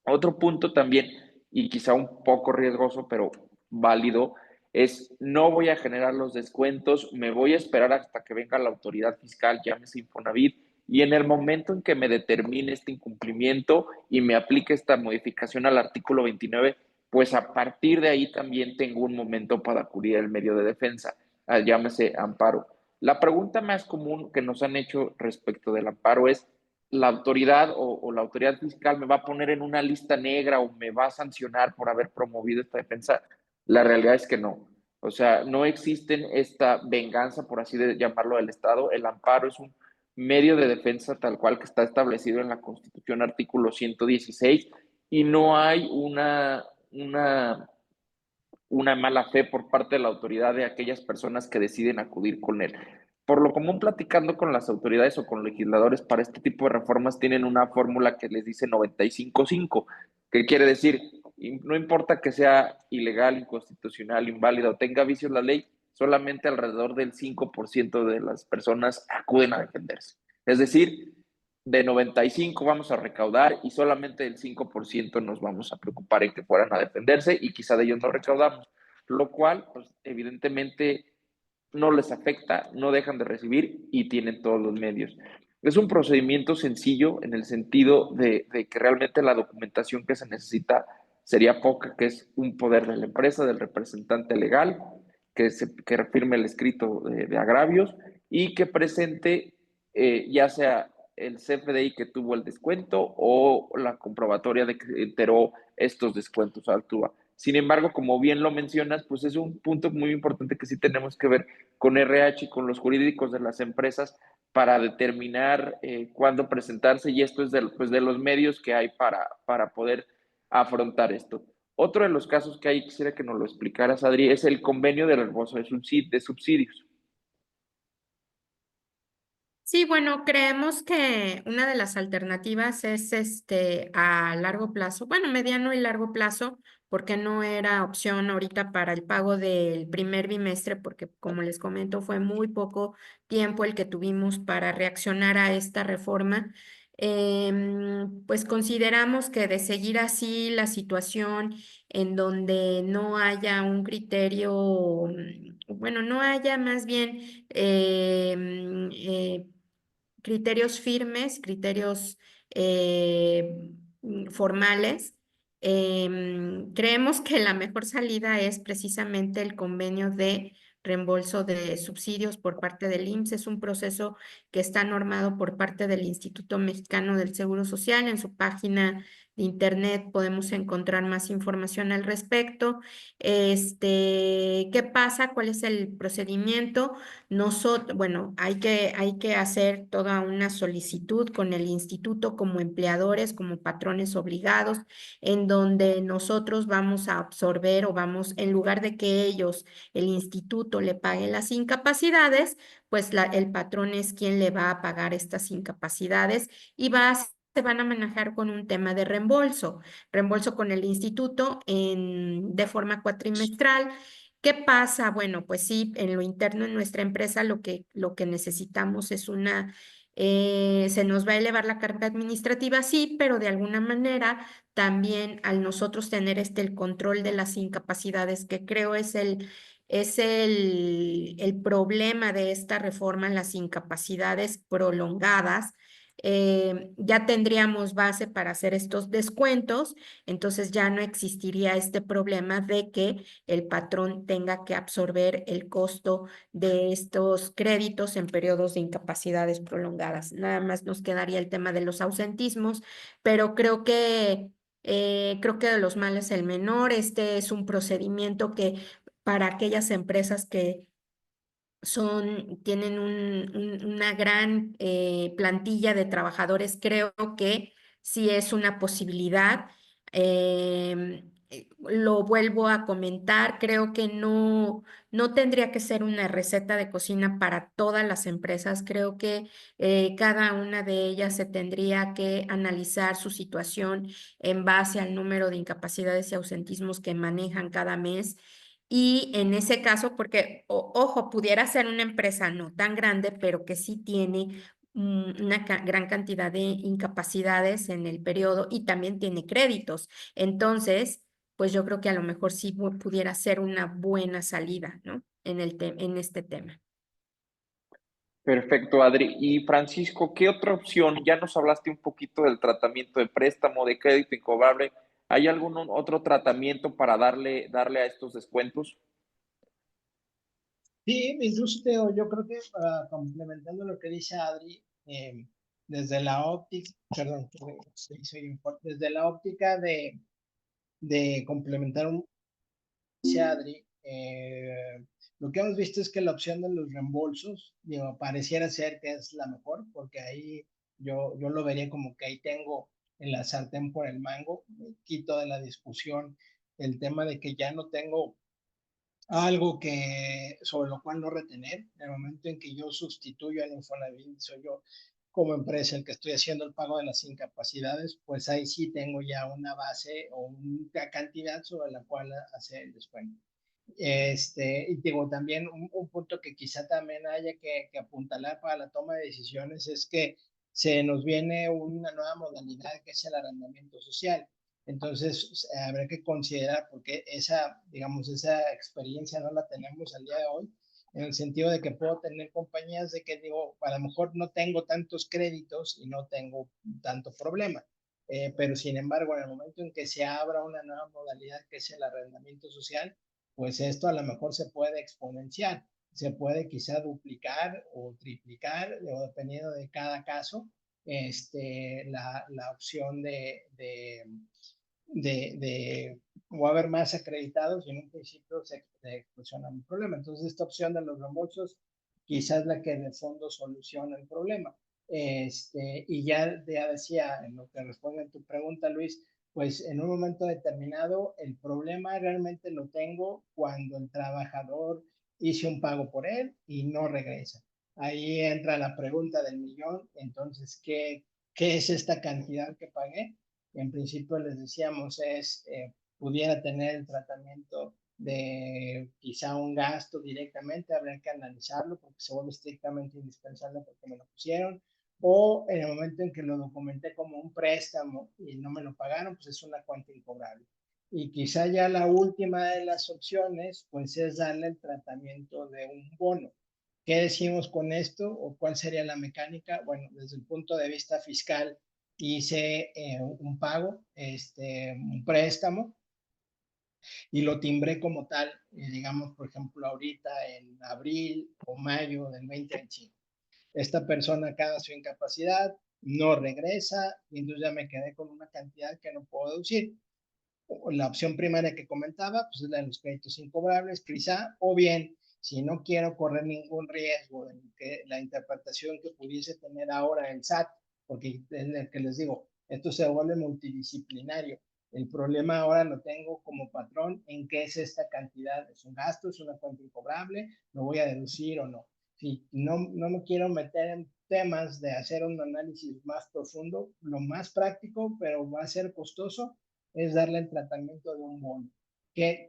Otro punto también, y quizá un poco riesgoso, pero válido, es no voy a generar los descuentos, me voy a esperar hasta que venga la autoridad fiscal, llámese Infonavit, y en el momento en que me determine este incumplimiento y me aplique esta modificación al artículo 29, pues a partir de ahí también tengo un momento para acudir al medio de defensa, llámese amparo. La pregunta más común que nos han hecho respecto del amparo es, la autoridad o la autoridad fiscal me va a poner en una lista negra o me va a sancionar por haber promovido esta defensa. La realidad es que no. O sea, no existen esta venganza, por así de llamarlo, del Estado. El amparo es un medio de defensa tal cual que está establecido en la Constitución, artículo 116, y no hay una mala fe por parte de la autoridad de aquellas personas que deciden acudir con él. Por lo común, platicando con las autoridades o con legisladores para este tipo de reformas, tienen una fórmula que les dice 95-5, que quiere decir, no importa que sea ilegal, inconstitucional, inválida o tenga vicios la ley, solamente alrededor del 5% de las personas acuden a defenderse. Es decir, de 95 vamos a recaudar y solamente del 5% nos vamos a preocupar en que fueran a defenderse y quizá de ellos no recaudamos, lo cual pues evidentemente no les afecta, no dejan de recibir y tienen todos los medios. Es un procedimiento sencillo en el sentido de que realmente la documentación que se necesita sería poca, que es un poder de la empresa, del representante legal, que firme el escrito de agravios y que presente ya sea el CFDI que tuvo el descuento o la comprobatoria de que enteró estos descuentos al TUA. Sin embargo, como bien lo mencionas, pues es un punto muy importante que sí tenemos que ver con RH y con los jurídicos de las empresas para determinar cuándo presentarse, y esto es pues de los medios que hay para poder afrontar esto. Otro de los casos que hay, quisiera que nos lo explicaras, Adri, es el convenio de reembolso de subsidios. Sí, bueno, creemos que una de las alternativas es a largo plazo, bueno, mediano y largo plazo, porque no era opción ahorita para el pago del primer bimestre, porque como les comento, fue muy poco tiempo el que tuvimos para reaccionar a esta reforma. Pues consideramos que de seguir así la situación en donde no haya un criterio, bueno, no haya más bien criterios firmes, criterios formales. Creemos que la mejor salida es precisamente el convenio de reembolso de subsidios por parte del IMSS. Es un proceso que está normado por parte del Instituto Mexicano del Seguro Social. En su página de internet podemos encontrar más información al respecto. ¿Qué pasa? ¿Cuál es el procedimiento? Nosotros, bueno, hay que hacer toda una solicitud con el instituto como empleadores, como patrones obligados, en donde nosotros vamos a absorber o vamos, en lugar de que ellos, el instituto, le pague las incapacidades, pues el patrón es quien le va a pagar estas incapacidades y se van a manejar con un tema de reembolso con el instituto de forma cuatrimestral. ¿Qué pasa? Bueno, pues sí, en lo interno en nuestra empresa lo que necesitamos es se nos va a elevar la carga administrativa, sí, pero de alguna manera también al nosotros tener el control de las incapacidades, que creo es el problema de esta reforma, las incapacidades prolongadas. Ya tendríamos base para hacer estos descuentos, entonces ya no existiría este problema de que el patrón tenga que absorber el costo de estos créditos en periodos de incapacidades prolongadas. Nada más nos quedaría el tema de los ausentismos, pero creo que de los males el menor. Este es un procedimiento que para aquellas empresas que tienen una gran plantilla de trabajadores, creo que sí es una posibilidad. Lo vuelvo a comentar, creo que no tendría que ser una receta de cocina para todas las empresas. Creo que cada una de ellas se tendría que analizar su situación en base al número de incapacidades y ausentismos que manejan cada mes. Y en ese caso, porque, ojo, pudiera ser una empresa no tan grande, pero que sí tiene una gran cantidad de incapacidades en el periodo y también tiene créditos. Entonces, pues yo creo que a lo mejor sí pudiera ser una buena salida, ¿no? En este tema. Perfecto, Adri. Y Francisco, ¿qué otra opción? Ya nos hablaste un poquito del tratamiento de préstamo, de crédito incobrable. ¿Hay algún otro tratamiento para darle a estos descuentos? Sí, incluso yo creo que complementando lo que dice Adri, desde la óptica, perdón, desde la óptica de complementar dice Adri, lo que hemos visto es que la opción de los reembolsos, digo, pareciera ser que es la mejor, porque ahí yo lo vería como que ahí tengo en la sartén por el mango, me quito de la discusión el tema de que ya no tengo algo sobre lo cual no retener. En el momento en que yo sustituyo al Infonavit, soy yo como empresa el que estoy haciendo el pago de las incapacidades, pues ahí sí tengo ya una base o una cantidad sobre la cual hacer el descuento. Y digo, también un punto que quizá también haya que apuntalar para la toma de decisiones es que se nos viene una nueva modalidad que es el arrendamiento social. Entonces, habrá que considerar, porque digamos, esa experiencia no la tenemos al día de hoy, en el sentido de que puedo tener compañías de que digo, a lo mejor no tengo tantos créditos y no tengo tanto problema. Pero sin embargo, en el momento en que se abra una nueva modalidad que es el arrendamiento social, pues esto a lo mejor se puede exponenciar, se puede quizá duplicar o triplicar, o dependiendo de cada caso, la opción o haber más acreditados y en un principio se exclusiona un problema. Entonces, esta opción de los reembolsos quizás la que de fondo soluciona el problema. Y ya decía, en lo que responde a tu pregunta, Luis, pues en un momento determinado el problema realmente lo tengo cuando el trabajador hizo un pago por él y no regresa. Ahí entra la pregunta del millón. Entonces, ¿qué es esta cantidad que pagué? En principio les decíamos pudiera tener el tratamiento de quizá un gasto directamente, habría que analizarlo porque se vuelve estrictamente indispensable porque me lo pusieron, o en el momento en que lo documenté como un préstamo y no me lo pagaron, pues es una cuenta incobrable. Y quizá ya la última de las opciones, pues es darle el tratamiento de un bono. ¿Qué decimos con esto o cuál sería la mecánica? Bueno, desde el punto de vista fiscal, hice un pago, un préstamo, y lo timbré como tal, digamos, por ejemplo, ahorita en abril o mayo del 2025. Esta persona acaba su incapacidad, no regresa, y entonces ya me quedé con una cantidad que no puedo deducir. La opción primaria que comentaba, pues es la de los créditos incobrables, quizá, o bien, si no quiero correr ningún riesgo en que la interpretación que pudiese tener ahora el SAT, porque es el que les digo, esto se vuelve multidisciplinario. El problema ahora lo tengo como patrón en qué es esta cantidad. ¿Es un gasto? ¿Es una cuenta incobrable? ¿Lo voy a deducir o no? Si no me quiero meter en temas de hacer un análisis más profundo, lo más práctico, pero va a ser costoso, es darle el tratamiento de un bono.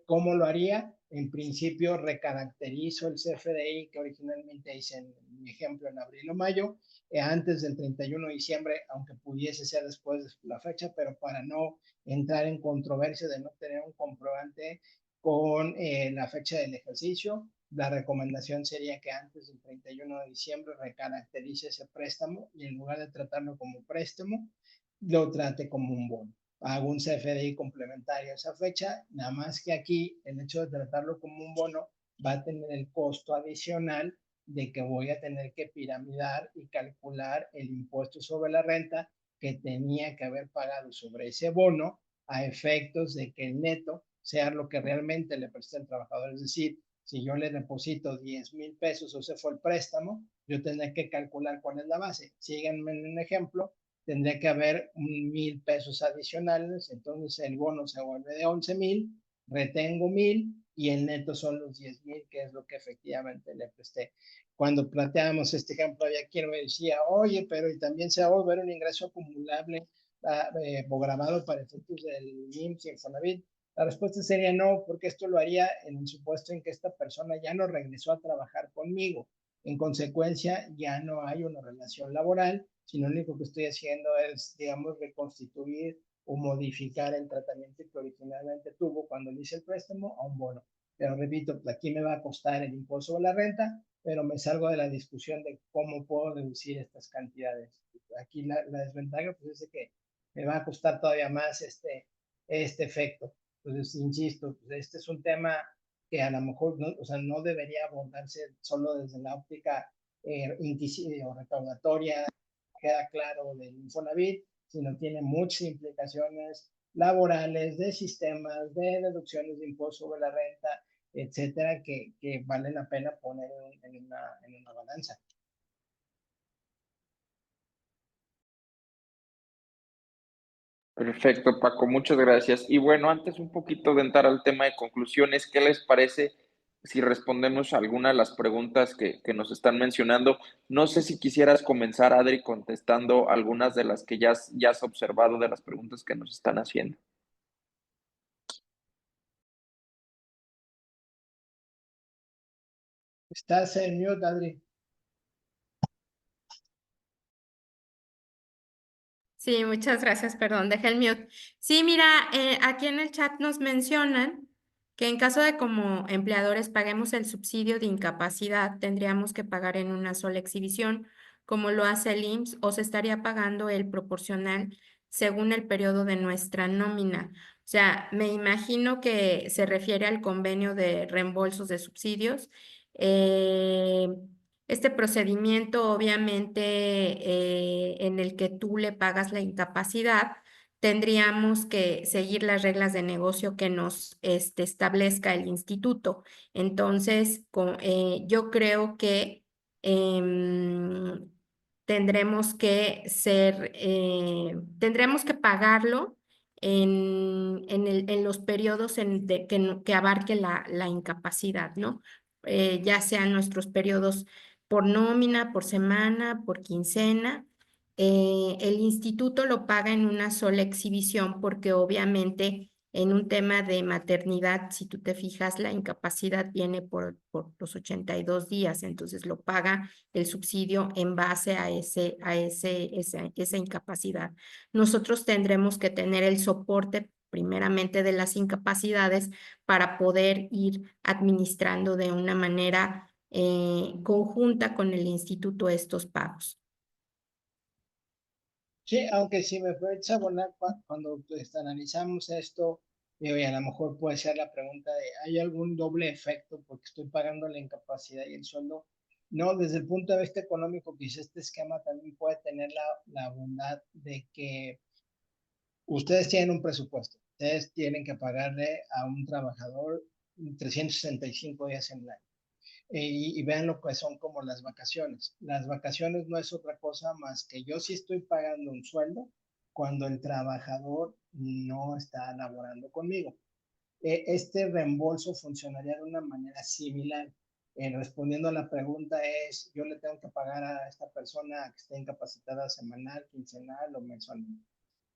¿Cómo lo haría? En principio recaracterizo el CFDI que originalmente hice en mi ejemplo en abril o mayo, antes del 31 de diciembre, aunque pudiese ser después de la fecha, pero para no entrar en controversia de no tener un comprobante con la fecha del ejercicio, la recomendación sería que antes del 31 de diciembre recaracterice ese préstamo y en lugar de tratarlo como préstamo, lo trate como un bono. Hago un CFDI complementario a esa fecha, nada más que aquí el hecho de tratarlo como un bono va a tener el costo adicional de que voy a tener que piramidar y calcular el impuesto sobre la renta que tenía que haber pagado sobre ese bono a efectos de que el neto sea lo que realmente le presté al trabajador. Es decir, si yo le deposito 10,000 pesos o ese fue el préstamo, yo tendré que calcular cuál es la base. Síganme en un ejemplo, tendría que haber 1,000 pesos adicionales, entonces el bono se vuelve de 11,000, retengo 1,000 y el neto son los 10,000, que es lo que efectivamente le presté. Cuando planteábamos este ejemplo, había quien me decía, oye, pero y también se va a volver un ingreso acumulable programado para efectos del IMSS y Infonavit. La respuesta sería no, porque esto lo haría en el supuesto en que esta persona ya no regresó a trabajar conmigo. En consecuencia, ya no hay una relación laboral, sino lo único que estoy haciendo es, digamos, reconstituir o modificar el tratamiento que originalmente tuvo cuando le hice el préstamo a un bono. Pero repito, aquí me va a costar el impuesto sobre la renta, pero me salgo de la discusión de cómo puedo deducir estas cantidades. Aquí la desventaja pues, es que me va a costar todavía más este efecto. Entonces, insisto, pues este es un tema que a lo mejor no, o sea, no debería abordarse solo desde la óptica o recaudatoria, queda claro, del Infonavit, sino tiene muchas implicaciones laborales, de sistemas, de deducciones de impuesto sobre la renta, etcétera, que vale la pena poner en una balanza. Perfecto, Paco, muchas gracias. Y bueno, antes un poquito de entrar al tema de conclusiones, ¿qué les parece si respondemos a alguna de las preguntas que nos están mencionando? No sé si quisieras comenzar, Adri, contestando algunas de las que ya has observado de las preguntas que nos están haciendo. Estás en mute, Adri. Sí, muchas gracias, perdón, dejé el mute. Sí, mira, aquí en el chat nos mencionan que en caso de como empleadores paguemos el subsidio de incapacidad, tendríamos que pagar en una sola exhibición, como lo hace el IMSS, o se estaría pagando el proporcional según el periodo de nuestra nómina. O sea, me imagino que se refiere al convenio de reembolsos de subsidios. Este procedimiento, obviamente, en el que tú le pagas la incapacidad, tendríamos que seguir las reglas de negocio que nos establezca el instituto. Entonces, yo creo que em, tendremos que pagarlo en los periodos que abarque la incapacidad, ¿no? Ya sean nuestros periodos por nómina, por semana, por quincena. El instituto lo paga en una sola exhibición porque obviamente en un tema de maternidad, si tú te fijas, la incapacidad viene por los 82 días, entonces lo paga el subsidio en base a esa incapacidad. Nosotros tendremos que tener el soporte primeramente de las incapacidades para poder ir administrando de una manera conjunta con el instituto estos pagos. Sí, aunque si me puedes abonar cuando pues, analizamos esto, y a lo mejor puede ser la pregunta de, ¿hay algún doble efecto porque estoy pagando la incapacidad y el sueldo? No, desde el punto de vista económico, quizás este esquema también puede tener la bondad de que ustedes tienen un presupuesto, ustedes tienen que pagarle a un trabajador 365 días en el año. Y vean lo que son como las vacaciones. Las vacaciones no es otra cosa más que yo sí estoy pagando un sueldo cuando el trabajador no está laborando conmigo. Este reembolso funcionaría de una manera similar. Respondiendo a la pregunta es, yo le tengo que pagar a esta persona que esté incapacitada semanal, quincenal o mensualmente.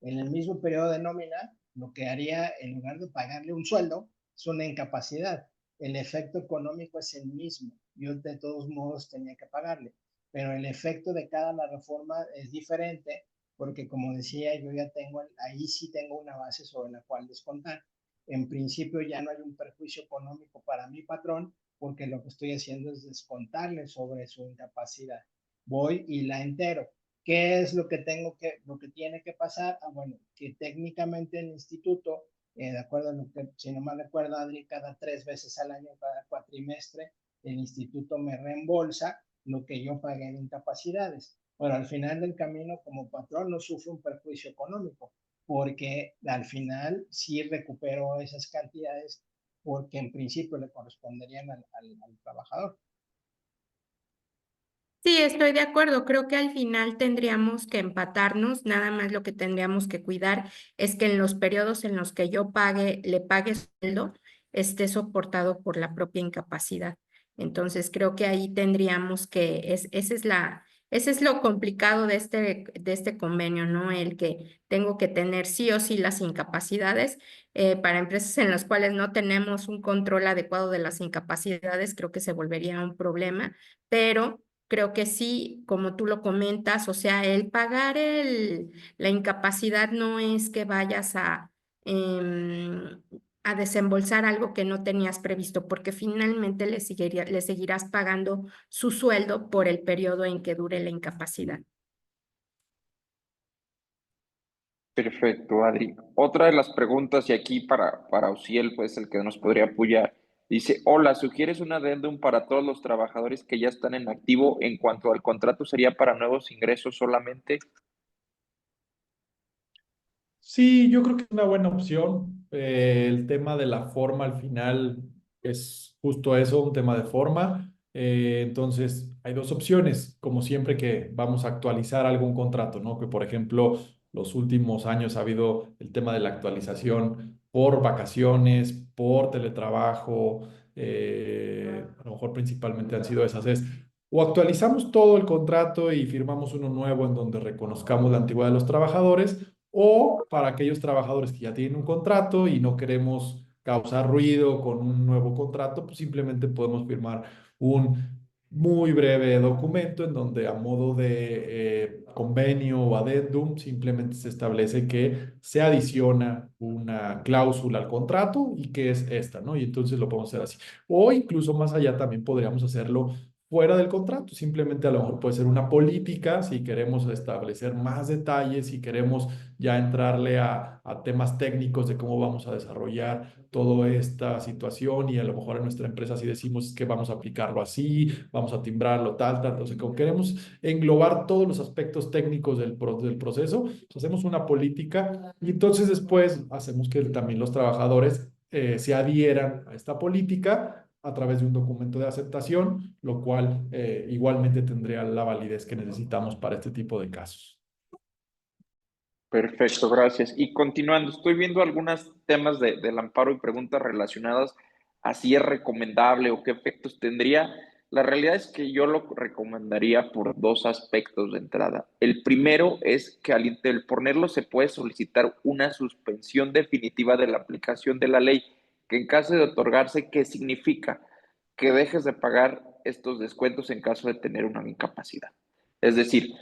En el mismo periodo de nómina, lo que haría en lugar de pagarle un sueldo es una incapacidad. El efecto económico es el mismo. Yo de todos modos tenía que pagarle, pero el efecto de cada la reforma es diferente porque como decía, yo ya tengo, ahí sí tengo una base sobre la cual descontar. En principio ya no hay un perjuicio económico para mi patrón porque lo que estoy haciendo es descontarle sobre su incapacidad. Voy y la entero. ¿Qué es lo que tiene que pasar? Bueno, que técnicamente el instituto, de acuerdo a lo que, si no me recuerdo, Adri, cada 3 veces al año, cada cuatrimestre, el instituto me reembolsa lo que yo pagué en incapacidades. Pero al final del camino, como patrón, no sufre un perjuicio económico, porque al final sí recupero esas cantidades porque en principio le corresponderían al trabajador. Sí, estoy de acuerdo. Creo que al final tendríamos que empatarnos. Nada más lo que tendríamos que cuidar es que en los periodos en los que le pague sueldo, esté soportado por la propia incapacidad. Entonces, creo que ahí tendríamos ese es lo complicado de este convenio, ¿no? El que tengo que tener sí o sí las incapacidades. Para empresas en las cuales no tenemos un control adecuado de las incapacidades, creo que se volvería un problema, pero creo que sí, como tú lo comentas, o sea, el pagar la incapacidad no es que vayas em, a desembolsar algo que no tenías previsto, porque finalmente le seguirás pagando su sueldo por el periodo en que dure la incapacidad. Perfecto, Adri. Otra de las preguntas, y aquí para Ociel, pues el que nos podría apoyar, dice, hola, ¿sugieres un adendum para todos los trabajadores que ya están en activo en cuanto al contrato sería para nuevos ingresos solamente? Sí, yo creo que es una buena opción. El tema de la forma al final es justo eso, un tema de forma. Entonces, hay dos opciones, como siempre que vamos a actualizar algún contrato, ¿no? Que por ejemplo, los últimos años ha habido el tema de la actualización por vacaciones, por teletrabajo, a lo mejor principalmente han sido esas. O actualizamos todo el contrato y firmamos uno nuevo en donde reconozcamos la antigüedad de los trabajadores, o para aquellos trabajadores que ya tienen un contrato y no queremos causar ruido con un nuevo contrato, pues simplemente podemos firmar un muy breve documento en donde a modo de convenio o adendum simplemente se establece que se adiciona una cláusula al contrato y que es esta, ¿no? Y entonces lo podemos hacer así. O incluso más allá también podríamos hacerlo fuera del contrato. Simplemente a lo mejor puede ser una política, si queremos establecer más detalles, si queremos ya entrarle a temas técnicos de cómo vamos a desarrollar toda esta situación y a lo mejor en nuestra empresa si decimos que vamos a aplicarlo así, vamos a timbrarlo tal, tal. Entonces, como queremos englobar todos los aspectos técnicos del proceso, pues hacemos una política y entonces después hacemos que también los trabajadores se adhieran a esta política a través de un documento de aceptación, lo cual igualmente tendría la validez que necesitamos para este tipo de casos. Perfecto, gracias. Y continuando, estoy viendo algunos temas del amparo y preguntas relacionadas a si es recomendable o qué efectos tendría. La realidad es que yo lo recomendaría por dos aspectos de entrada. El primero es que al interponerlo se puede solicitar una suspensión definitiva de la aplicación de la ley, que en caso de otorgarse, ¿qué significa? Que dejes de pagar estos descuentos en caso de tener una incapacidad. Es decir,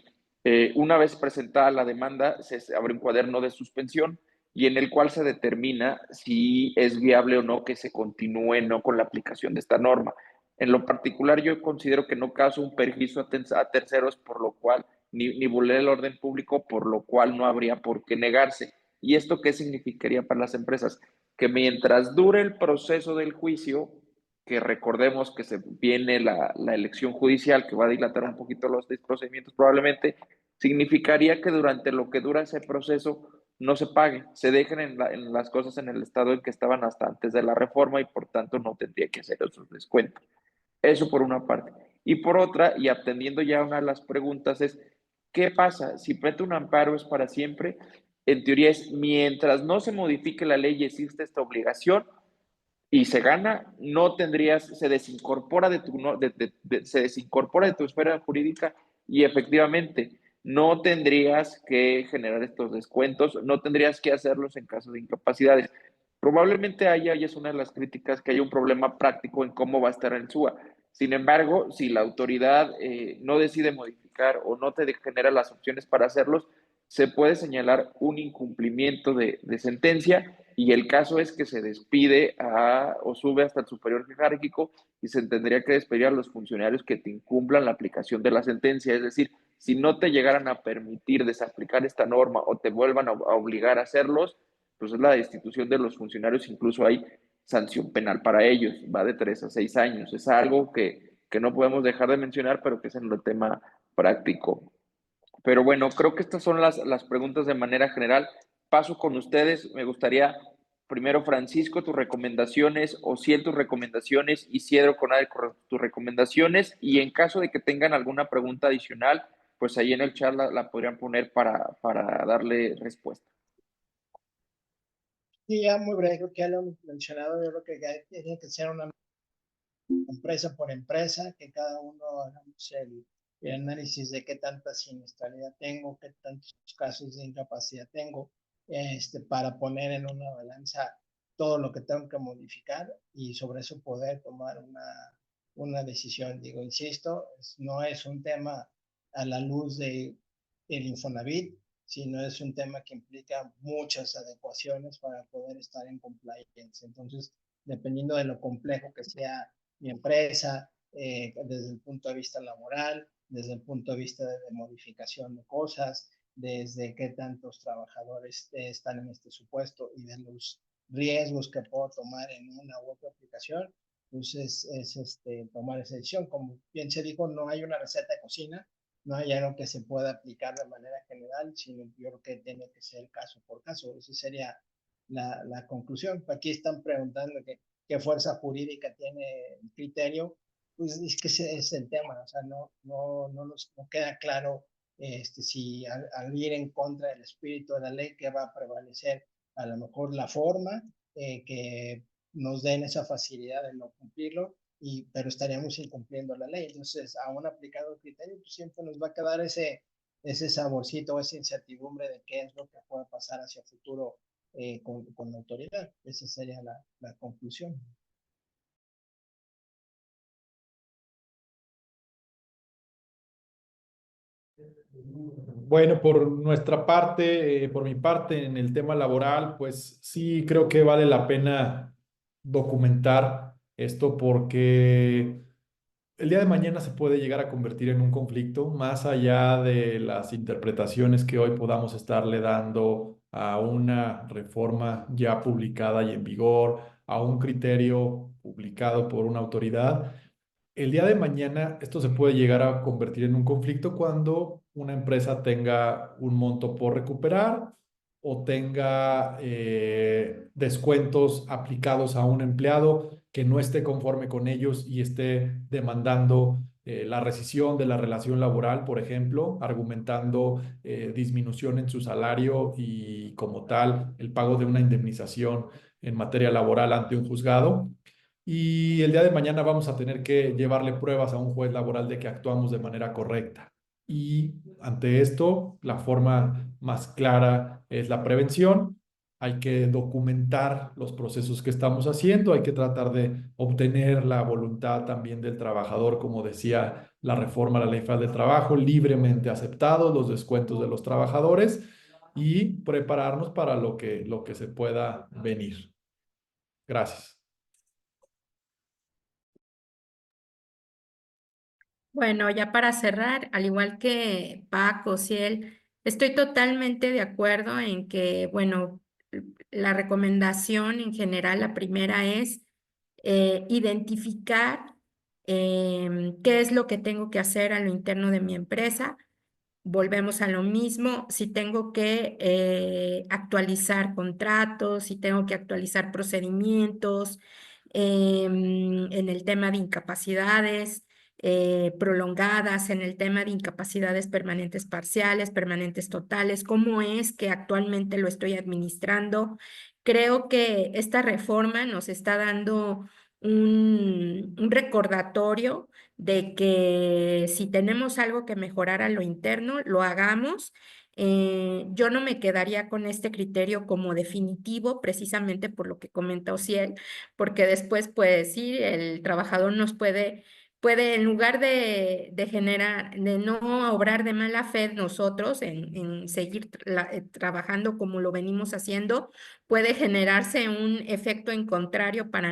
una vez presentada la demanda, se abre un cuaderno de suspensión y en el cual se determina si es viable o no que se continúe no con la aplicación de esta norma. En lo particular, yo considero que no causa un perjuicio a terceros, por lo cual, ni vulnera el orden público, por lo cual no habría por qué negarse. ¿Y esto qué significaría para las empresas? Que mientras dure el proceso del juicio, que recordemos que se viene la elección judicial, que va a dilatar un poquito los procedimientos probablemente, significaría que durante lo que dura ese proceso no se pague, se dejen en las cosas en el estado en que estaban hasta antes de la reforma y por tanto no tendría que hacer esos descuentos. Eso por una parte. Y por otra, y atendiendo ya una de las preguntas es, ¿qué pasa? Si meto un amparo es para siempre. En teoría es, mientras no se modifique la ley y existe esta obligación, y se gana, no tendrías, se desincorpora se desincorpora de tu esfera jurídica y efectivamente no tendrías que generar estos descuentos, no tendrías que hacerlos en caso de incapacidades. Probablemente haya, y es una de las críticas, que haya un problema práctico en cómo va a estar el SUA. Sin embargo, si la autoridad no decide modificar o no te genera las opciones para hacerlos, se puede señalar un incumplimiento de sentencia y el caso es que se despide o sube hasta el superior jerárquico y se tendría que despedir a los funcionarios que te incumplan la aplicación de la sentencia. Es decir, si no te llegaran a permitir desaplicar esta norma o te vuelvan a obligar a hacerlos, pues es la destitución de los funcionarios, incluso hay sanción penal para ellos, va de 3 a 6 años. Es algo que no podemos dejar de mencionar, pero que es en el tema práctico. Pero bueno, creo que estas son las preguntas de manera general. Paso con ustedes. Me gustaría, primero, Francisco, tus recomendaciones, Ociel, tus recomendaciones, Isidro Conade, tus recomendaciones. Y en caso de que tengan alguna pregunta adicional, pues ahí en el chat la podrían poner para darle respuesta. Sí, ya muy breve, creo que ya lo hemos mencionado. Yo creo que tiene que ser una empresa por empresa, que cada uno hagamos el análisis de qué tanta siniestralidad tengo, qué tantos casos de incapacidad tengo, para poner en una balanza todo lo que tengo que modificar y sobre eso poder tomar una decisión. Digo, insisto, no es un tema a la luz del Infonavit, sino es un tema que implica muchas adecuaciones para poder estar en compliance. Entonces, dependiendo de lo complejo que sea mi empresa, desde el punto de vista laboral, desde el punto de vista de modificación de cosas, desde qué tantos trabajadores están en este supuesto y de los riesgos que puedo tomar en una u otra aplicación, entonces es tomar esa decisión. Como bien se dijo, no hay una receta de cocina, no hay algo que se pueda aplicar de manera general, sino yo creo que tiene que ser caso por caso. Esa sería la conclusión. Aquí están preguntando qué fuerza jurídica tiene el criterio. Pues es que ese es el tema, o sea, no queda claro si al ir en contra del espíritu de la ley, que va a prevalecer a lo mejor la forma, que nos den esa facilidad de no cumplirlo, pero estaríamos incumpliendo la ley. Entonces, aún aplicado el criterio, pues siempre nos va a quedar ese saborcito, esa incertidumbre de qué es lo que puede pasar hacia el futuro con la autoridad. Esa sería la conclusión. Bueno, por nuestra parte, por mi parte, en el tema laboral, pues sí creo que vale la pena documentar esto porque el día de mañana se puede llegar a convertir en un conflicto, más allá de las interpretaciones que hoy podamos estarle dando a una reforma ya publicada y en vigor, a un criterio publicado por una autoridad. El día de mañana esto se puede llegar a convertir en un conflicto cuando una empresa tenga un monto por recuperar o tenga descuentos aplicados a un empleado que no esté conforme con ellos y esté demandando la rescisión de la relación laboral, por ejemplo, argumentando disminución en su salario y como tal el pago de una indemnización en materia laboral ante un juzgado. Y el día de mañana vamos a tener que llevarle pruebas a un juez laboral de que actuamos de manera correcta. Y ante esto, la forma más clara es la prevención. Hay que documentar los procesos que estamos haciendo, hay que tratar de obtener la voluntad también del trabajador, como decía la reforma a la Ley Federal del Trabajo, libremente aceptados los descuentos de los trabajadores y prepararnos para lo que se pueda venir. Gracias. Bueno, ya para cerrar, al igual que Paco, Ciel, estoy totalmente de acuerdo en que, bueno, la recomendación en general, la primera es identificar qué es lo que tengo que hacer a lo interno de mi empresa. Volvemos a lo mismo, si tengo que actualizar contratos, si tengo que actualizar procedimientos, en el tema de incapacidades prolongadas, en el tema de incapacidades permanentes parciales, permanentes totales, cómo es que actualmente lo estoy administrando. Creo que esta reforma nos está dando un recordatorio de que si tenemos algo que mejorar a lo interno, lo hagamos. Yo no me quedaría con este criterio como definitivo, precisamente por lo que comenta Ociel, porque después, pues sí, el trabajador nos puede en lugar de generar, de no obrar de mala fe nosotros en seguir trabajando como lo venimos haciendo, puede generarse un efecto en contrario para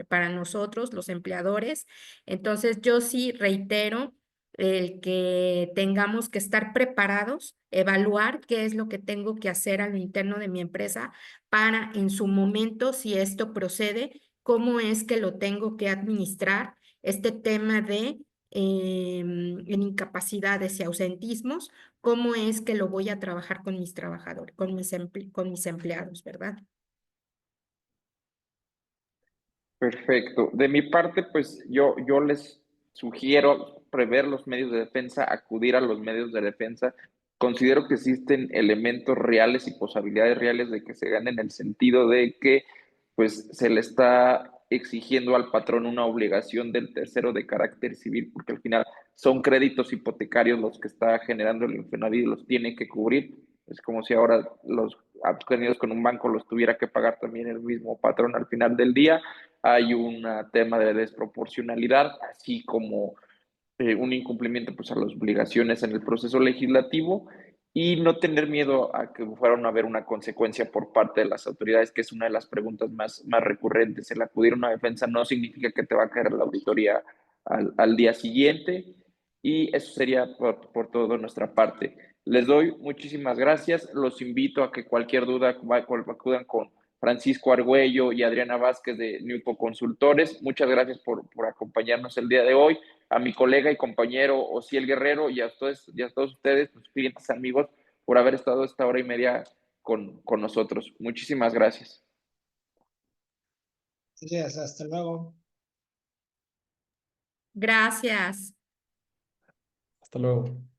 para nosotros, los empleadores. Entonces, yo sí reitero el que tengamos que estar preparados, evaluar qué es lo que tengo que hacer a lo interno de mi empresa para en su momento, si esto procede, cómo es que lo tengo que administrar, este tema de en incapacidades y ausentismos, cómo es que lo voy a trabajar con mis trabajadores, con mis empleados, ¿verdad? Perfecto. De mi parte, pues yo les sugiero prever los medios de defensa, acudir a los medios de defensa. Considero que existen elementos reales y posibilidades reales de que se ganen en el sentido de que pues se le está exigiendo al patrón una obligación del tercero de carácter civil, porque al final son créditos hipotecarios los que está generando el Infonavit y los tiene que cubrir. Es como si ahora los adquiridos con un banco los tuviera que pagar también el mismo patrón al final del día. Hay un tema de desproporcionalidad, así como un incumplimiento pues, a las obligaciones en el proceso legislativo y no tener miedo a que fueran a haber una consecuencia por parte de las autoridades, que es una de las preguntas más recurrentes. El acudir a una defensa no significa que te va a caer la auditoría al día siguiente y eso sería por todo nuestra parte. Les doy muchísimas gracias. Los invito a que cualquier duda acudan con Francisco Argüello y Adriana Vázquez de Newco Consultores. Muchas gracias por acompañarnos el día de hoy. A mi colega y compañero Ociel Guerrero y a todos ustedes, tus clientes, amigos, por haber estado esta hora y media con nosotros. Muchísimas gracias. Gracias, hasta luego. Gracias. Hasta luego.